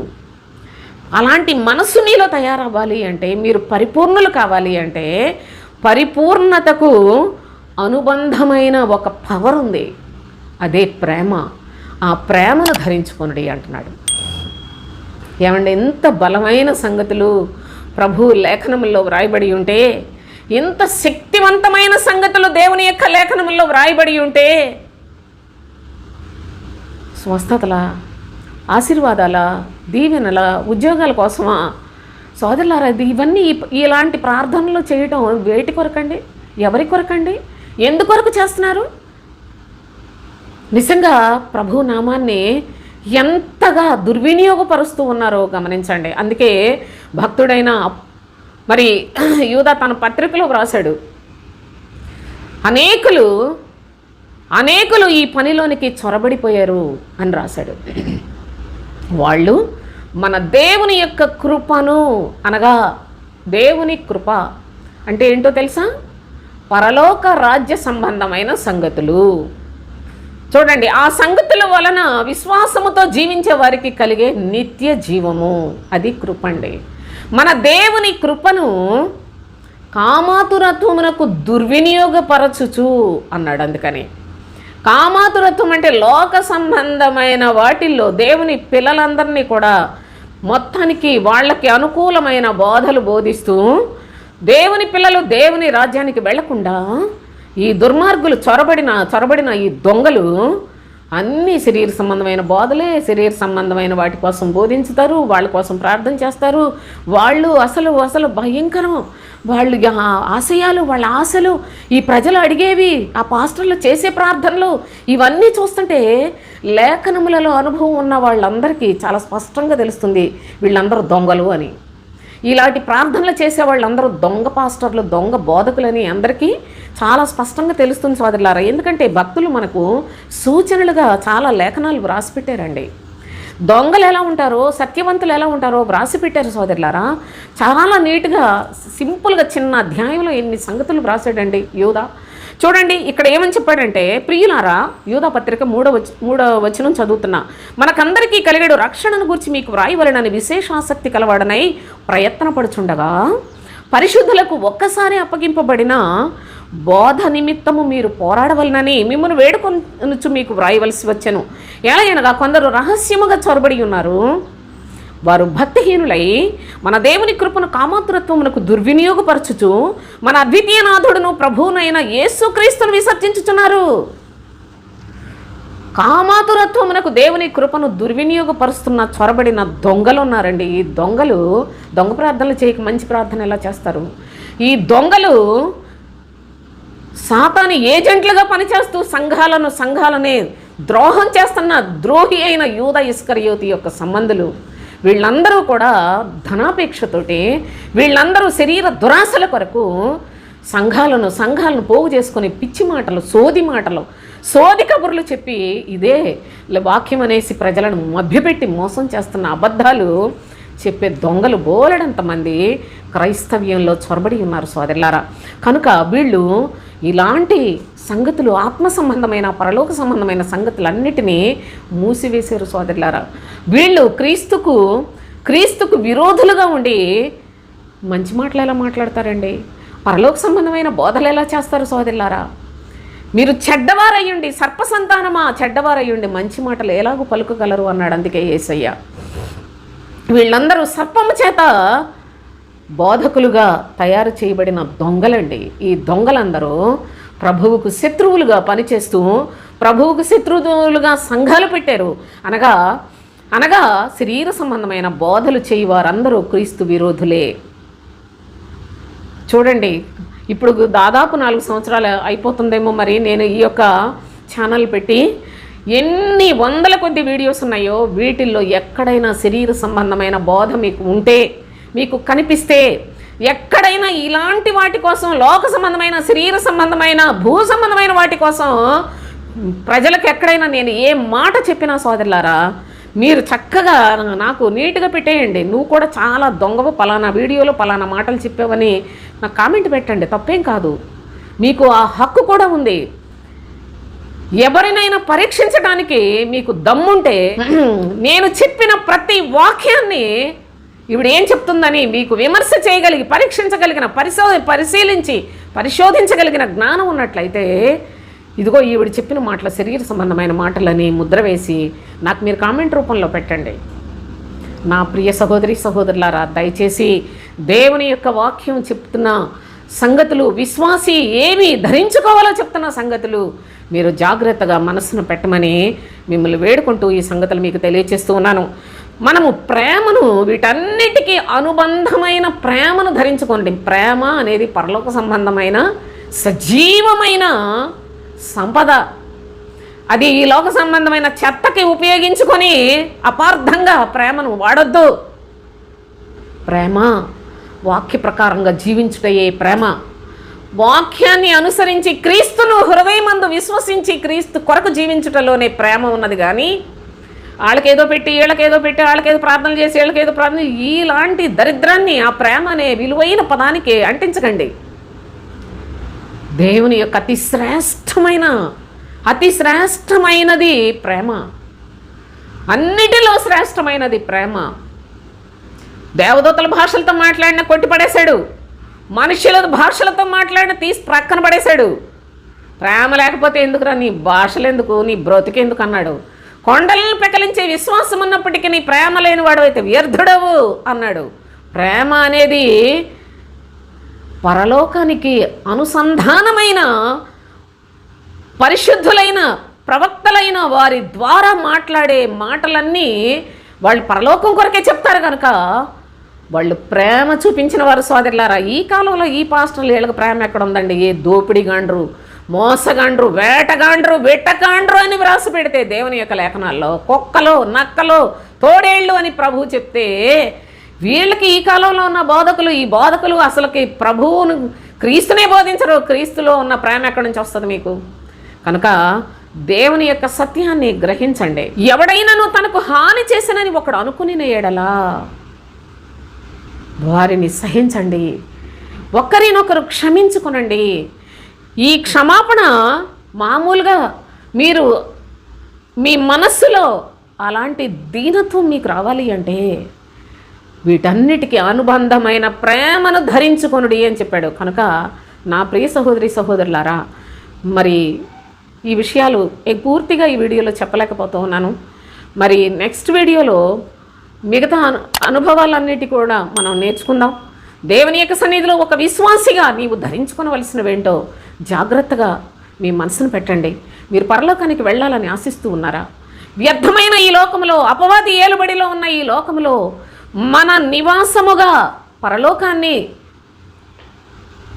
అలాంటి మనసు మీలో తయారవ్వాలి అంటే, మీరు పరిపూర్ణులు కావాలి అంటే, పరిపూర్ణతకు అనుబంధమైన ఒక పవర్ ఉంది, అదే ప్రేమ. ఆ ప్రేమను ధరించుకొనుడి అంటున్నాడు. ఏమంటే ఎంత బలమైన సంగతులు ప్రభు లేఖనముల్లో వ్రాయబడి ఉంటే, ఎంత శక్తివంతమైన సంగతులు దేవుని యొక్క లేఖనముల్లో వ్రాయబడి ఉంటే, స్వస్థతల, ఆశీర్వాదాల, దీవెనల, ఉద్యోగాల కోసమా సోదరులారా? ఇవన్నీ ఇలాంటి ప్రార్థనలు చేయటం వేటి కొరకండి? ఎవరి కొరకండి? ఎందుకొరకు చేస్తున్నారు? నిజంగా ప్రభు నామాన్ని ఎంతగా దుర్వినియోగపరుస్తూ ఉన్నారో గమనించండి. అందుకే భక్తుడైన మరి యూదా తన పత్రికలో వ్రాసాడు, అనేకులు ఈ పనిలోనికి చొరబడిపోయారు అని రాశాడు. వాళ్ళు మన దేవుని యొక్క కృపను, అనగా దేవుని కృప అంటే ఏంటో తెలుసా? పరలోక రాజ్య సంబంధమైన సంగతులు. చూడండి, ఆ సంగతుల వలన విశ్వాసముతో జీవించే వారికి కలిగే నిత్య జీవము, అది కృప అండి. మన దేవుని కృపను కామాతురత్వమునకు దుర్వినియోగపరచుచు అన్నాడు. అందుకని కామాతురత్వం అంటే లోక సంబంధమైన వాటిల్లో దేవుని పిల్లలందరినీ కూడా మొత్తానికి వాళ్ళకి అనుకూలమైన బోధలు బోధిస్తూ దేవుని పిల్లలు దేవుని రాజ్యానికి వెళ్లకుండా ఈ దుర్మార్గులు చొరబడిన ఈ దొంగలు అన్ని శరీర సంబంధమైన బోధలే, శరీర సంబంధమైన వాటి కోసం బోధించుతారు, వాళ్ళ కోసం ప్రార్థన చేస్తారు. వాళ్ళు అసలు భయంకరం. వాళ్ళు ఆశయాలు, వాళ్ళ ఆశలు, ఈ ప్రజలు అడిగేవి, ఆ పాస్టర్లు చేసే ప్రార్థనలు, ఇవన్నీ చూస్తుంటే లేఖనములలో అనుభవం ఉన్న వాళ్ళందరికీ చాలా స్పష్టంగా తెలుస్తుంది వీళ్ళందరూ దొంగలు అని. ఇలాంటి ప్రార్థనలు చేసే వాళ్ళందరూ దొంగ పాస్టర్లు, దొంగ బోధకులని అందరికీ చాలా స్పష్టంగా తెలుస్తుంది సోదరులారా. ఎందుకంటే భక్తులు మనకు సూచనలుగా చాలా లేఖనాలు వ్రాసిపెట్టారండి. దొంగలు ఎలా ఉంటారో, సత్యవంతులు ఎలా ఉంటారో వ్రాసిపెట్టారు సోదరులారా. చాలా నీట్గా సింపుల్గా చిన్న అధ్యాయంలో ఎన్ని సంగతులు వ్రాసాడండి యూదా. చూడండి ఇక్కడ ఏమని చెప్పాడంటే, ప్రియులారా, యూదా పత్రిక 3వ వచనం చదువుతున్నా, మనకందరికీ కలిగేడు రక్షణను గురించి మీకు వ్రాయవలనని విశేష ఆసక్తి కలవాడనై ప్రయత్నపడుచుండగా పరిశుద్ధులకు ఒక్కసారి అప్పగింపబడిన బోధ నిమిత్తము మీరు పోరాడవలనని మిమ్మల్ని వేడుకొనుచు మీకు వ్రాయవలసి వచ్చెను. ఎలా అనగా కొందరు రహస్యముగా చొరబడి ఉన్నారు, వారు భక్తిహీనులై మన దేవుని కృపను కామాతురత్వమునకు దుర్వినియోగపరచుచు మన అద్వితీయనాథుడును ప్రభువునైన యేసుక్రీస్తును విసర్జించుచున్నారు. కామాతురత్వమునకు దేవుని కృపను దుర్వినియోగపరుస్తున్న చొరబడిన దొంగలు ఉన్నారండి. ఈ దొంగలు దొంగ ప్రార్థనలు చేయక మంచి ప్రార్థన ఎలా చేస్తారు? ఈ దొంగలు సాతాను ఏజెంట్లుగా పనిచేస్తూ సంఘాలనే ద్రోహం చేస్తున్న ద్రోహి అయిన యూదా ఇస్కరియోతు యొక్క సంబంధులు, వీళ్ళందరూ కూడా ధనాపేక్షతోటి, వీళ్ళందరూ శరీర దురాశల కొరకు సంఘాలను పోగు చేసుకొని పిచ్చి మాటలు, సోది కబుర్లు చెప్పి ఇదే వాక్యం అనేసి ప్రజలను మభ్యపెట్టి మోసం చేస్తున్న అబద్ధాలు చెప్పే దొంగలు బోలెడంతమంది క్రైస్తవ్యంలో చొరబడి ఉన్నారు సోదరులారా. కనుక వీళ్ళు ఇలాంటి సంగతులు, ఆత్మ సంబంధమైన పరలోక సంబంధమైన సంగతులన్నిటినీ మూసివేశారు సోదరులారా. వీళ్ళు క్రీస్తుకు విరోధులుగా ఉండి మంచి మాటలు ఎలా మాట్లాడతారండి? పరలోక సంబంధమైన బోధలు ఎలా చేస్తారు సోదరులారా? మీరు చెడ్డవారయ్యుండి, సర్పసంతానమా చెడ్డవారయ్యుండి మంచి మాటలు ఎలాగూ పలుకగలరు అన్నాడు. అందుకే యేసయ్య. వీళ్ళందరూ సర్పము చేత బోధకులుగా తయారు చేయబడిన దొంగలండి. ఈ దొంగలందరూ ప్రభువుకు శత్రువులుగా పనిచేస్తూ ప్రభువుకు శత్రువులుగా సంఘాలు పెట్టారు. అనగా శరీర సంబంధమైన బోధలు చేయి వారందరూ క్రీస్తు విరోధులే. చూడండి, ఇప్పుడు దాదాపు 4 సంవత్సరాలు అయిపోతుందేమో మరి నేను ఈ యొక్క ఛానల్ పెట్టి. ఎన్ని వందల కొద్ది వీడియోస్ ఉన్నాయో వీటిల్లో ఎక్కడైనా శరీర సంబంధమైన బోధ మీకు ఉంటే, మీకు కనిపిస్తే, ఎక్కడైనా ఇలాంటి వాటి కోసం, లోక సంబంధమైన, శరీర సంబంధమైన, భూ సంబంధమైన వాటి కోసం ప్రజలకు ఎక్కడైనా నేను ఏ మాట చెప్పినా సోదరులారా, మీరు చక్కగా నాకు నీట్గా పెట్టేయండి. నువ్వు కూడా చాలా దొంగవు, పలానా వీడియోలో పలానా మాటలు చెప్పావని నాకు కామెంట్ పెట్టండి, తప్పేం కాదు. మీకు ఆ హక్కు కూడా ఉంది. ఎవరినైనా పరీక్షించడానికి మీకు దమ్ముంటే నేను చెప్పిన ప్రతి వాక్యాన్ని ఇప్పుడు ఏం చెప్తుందని మీకు విమర్శ చేయగలిగి, పరీక్షించగలిగిన, పరిశోధించగలిగిన జ్ఞానం ఉన్నట్లయితే, ఇదిగో ఈవిడ చెప్పిన మాటల శరీర సంబంధమైన మాటలని ముద్ర వేసి నాకు మీరు కామెంట్ రూపంలో పెట్టండి. నా ప్రియ సహోదరులారా, దయచేసి దేవుని యొక్క వాక్యం చెప్తున్న సంగతులు, విశ్వాసి ఏమి ధరించుకోవాలో చెప్తున్న సంగతులు మీరు జాగ్రత్తగా మనసును పెట్టమని మిమ్మల్ని వేడుకుంటూ ఈ సంగతులు మీకు తెలియచేస్తూ ఉన్నాను. మనము ప్రేమను, వీటన్నిటికీ అనుబంధమైన ప్రేమను ధరించుకోండి. ప్రేమ అనేది పరలోక సంబంధమైన సజీవమైన సంపద. అది ఈ లోక సంబంధమైన చెత్తకి ఉపయోగించుకొని అపార్థంగా ప్రేమను వాడొద్దు. ప్రేమ వాక్య ప్రకారంగా జీవించుటయే ప్రేమ. వాక్యాన్ని అనుసరించి క్రీస్తును హృదయమందు విశ్వసించి క్రీస్తు కొరకు జీవించుటలోనే ప్రేమ ఉన్నది. కానీ వాళ్ళకేదో పెట్టి, వాళ్ళకేదో ప్రార్థనలు చేసి, వీళ్ళకేదో ప్రార్థన, ఇలాంటి దరిద్రాన్ని ఆ ప్రేమ అనే విలువైన పదానికి అంటించకండి. దేవుని యొక్క అతి శ్రేష్టమైనది ప్రేమ. అన్నిటిలో శ్రేష్టమైనది ప్రేమ. దేవదూతల భాషలతో మాట్లాడిన కొట్టిపడేశాడు, మనుషుల భాషలతో మాట్లాడిన తీసి ప్రక్కన పడేశాడు. ప్రేమ లేకపోతే ఎందుకురా, నీ భాషలు ఎందుకు, నీ బ్రతుకెందుకు అన్నాడు. కొండలను పెకలించే విశ్వాసం ఉన్నప్పటికీ నీ ప్రేమ లేనివాడు అయితే వ్యర్థుడవు అన్నాడు. ప్రేమ అనేది పరలోకానికి అనుసంధానమైన, పరిశుద్ధులైన ప్రవక్తలైన వారి ద్వారా మాట్లాడే మాటలన్నీ వాళ్ళు పరలోకం కొరకే చెప్తారు కనుక వాళ్ళు ప్రేమ చూపించిన వారు సోదరులారా. ఈ కాలంలో ఈ పాస్టర్లు వీళ్ళకి ప్రేమ ఎక్కడ ఉందండి? ఏ దోపిడిగాండ్రు, మోసగాండ్రు, వేటగాండ్రు, వెట్టగాండ్రు అని వ్రాసి పెడితే దేవుని యొక్క లేఖనాల్లో కుక్కలు, నక్కలు, తోడేళ్ళు అని ప్రభువు చెప్తే, వీళ్ళకి ఈ కాలంలో ఉన్న ఈ బోధకులు అసలుకి ప్రభువును, క్రీస్తునే బోధించరు. క్రీస్తులో ఉన్న ప్రేమ ఎక్కడి నుంచి వస్తుంది మీకు? కనుక దేవుని యొక్క సత్యాన్ని గ్రహించండి. ఎవడైనాను తనకు హాని చేసినని ఒకడు అనుకుని ఎడలా వారిని సహించండి, ఒకరినొకరు క్షమించుకునండి. ఈ క్షమాపణ మామూలుగా మీరు మీ మనస్సులో అలాంటి దీనత్వం మీకు రావాలి అంటే వీటన్నిటికీ అనుబంధమైన ప్రేమను ధరించుకొనుడి అని చెప్పాడు. కనుక నా ప్రియ సహోదరులారా, మరి ఈ విషయాలు పూర్తిగా ఈ వీడియోలో చెప్పలేకపోతూ ఉన్నాను. మరి నెక్స్ట్ వీడియోలో మిగతా అనుభవాలన్నిటి కూడా మనం నేర్చుకుందాం. దేవుని యొక్క సన్నిధిలో ఒక విశ్వాసిగా నీవు ధరించుకోవలసినవేంటో జాగ్రత్తగా మీ మనసును పెట్టండి. మీరు పరలోకానికి వెళ్ళాలని ఆశిస్తూ ఉన్నారా? వ్యర్థమైన ఈ లోకములో, అపవాది ఏలుబడిలో ఉన్న ఈ లోకములో మన నివాసముగా పరలోకాన్ని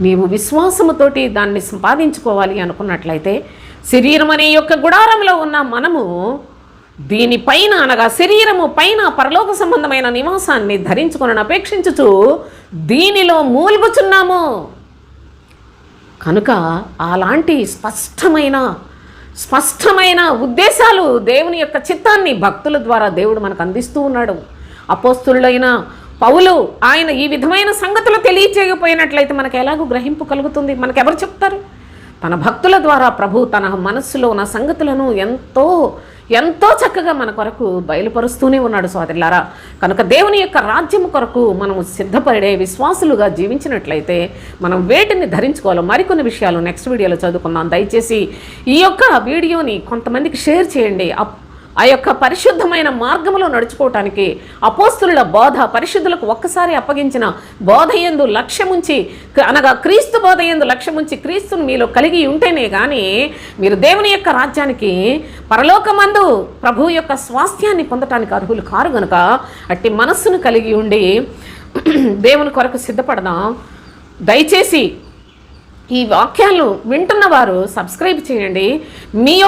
నీవు విశ్వాసముతోటి దాన్ని సంపాదించుకోవాలి అనుకున్నట్లయితే శరీరం అనే యొక్క గుడారంలో ఉన్న మనము దీనిపైన అనగా శరీరము పైన పరలోక సంబంధమైన నివాసాన్ని ధరించుకొని అపేక్షించుచు దీనిలో మూల్గుచున్నాము కనుక అలాంటి స్పష్టమైన ఉద్దేశాలు దేవుని యొక్క చిత్తాన్ని భక్తుల ద్వారా దేవుడు మనకు అందిస్తూ ఉన్నాడు. అపోస్తులైన పౌలు ఆయన ఈ విధమైన సంగతులు తెలియచేయకపోయినట్లయితే మనకు ఎలాగూ గ్రహింపు కలుగుతుంది? మనకెవరు చెప్తారు? తన భక్తుల ద్వారా ప్రభు తన మనస్సులో ఉన్న సంగతులను ఎంతో చక్కగా మన కొరకు బయలుపరుస్తూనే ఉన్నాడు సోదరులారా. కనుక దేవుని యొక్క రాజ్యము కొరకు మనము సిద్ధపడే విశ్వాసులుగా జీవించినట్లయితే మనం వేటిని ధరించుకోవాలో మరికొన్ని విషయాలు నెక్స్ట్ వీడియోలో చదువుకుందాం. దయచేసి ఈ యొక్క వీడియోని కొంతమందికి షేర్ చేయండి. ఆ యొక్క పరిశుద్ధమైన మార్గంలో నడుచుకోవటానికి అపోస్తుల బోధ, పరిశుద్ధులకు ఒక్కసారి అప్పగించిన బోధ యందు లక్ష్యముంచి అనగా క్రీస్తు బోధ యందు లక్ష్యముంచి క్రీస్తును మీలో కలిగి ఉంటేనే కానీ మీరు దేవుని యొక్క రాజ్యానికి పరలోకమందు ప్రభు యొక్క స్వాస్థ్యాన్ని పొందటానికి అర్హులు కారు గనుక అట్టి మనస్సును కలిగి ఉండి దేవుని కొరకు సిద్ధపడదాం. దయచేసి ఈ వాక్యాలను వింటున్నవారు సబ్స్క్రైబ్ చేయండి. మీ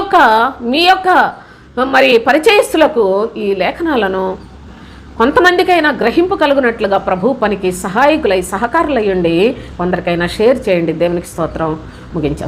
యొక్క మరి పరిచయస్తులకు ఈ లేఖనాలను కొంతమందికైనా గ్రహింపు కలుగునట్లుగా ప్రభు పనికి సహాయకులై సహకారులయ్యండి. కొందరికైనా షేర్ చేయండి. దేవునికి స్తోత్రం. ముగించేస్తాం.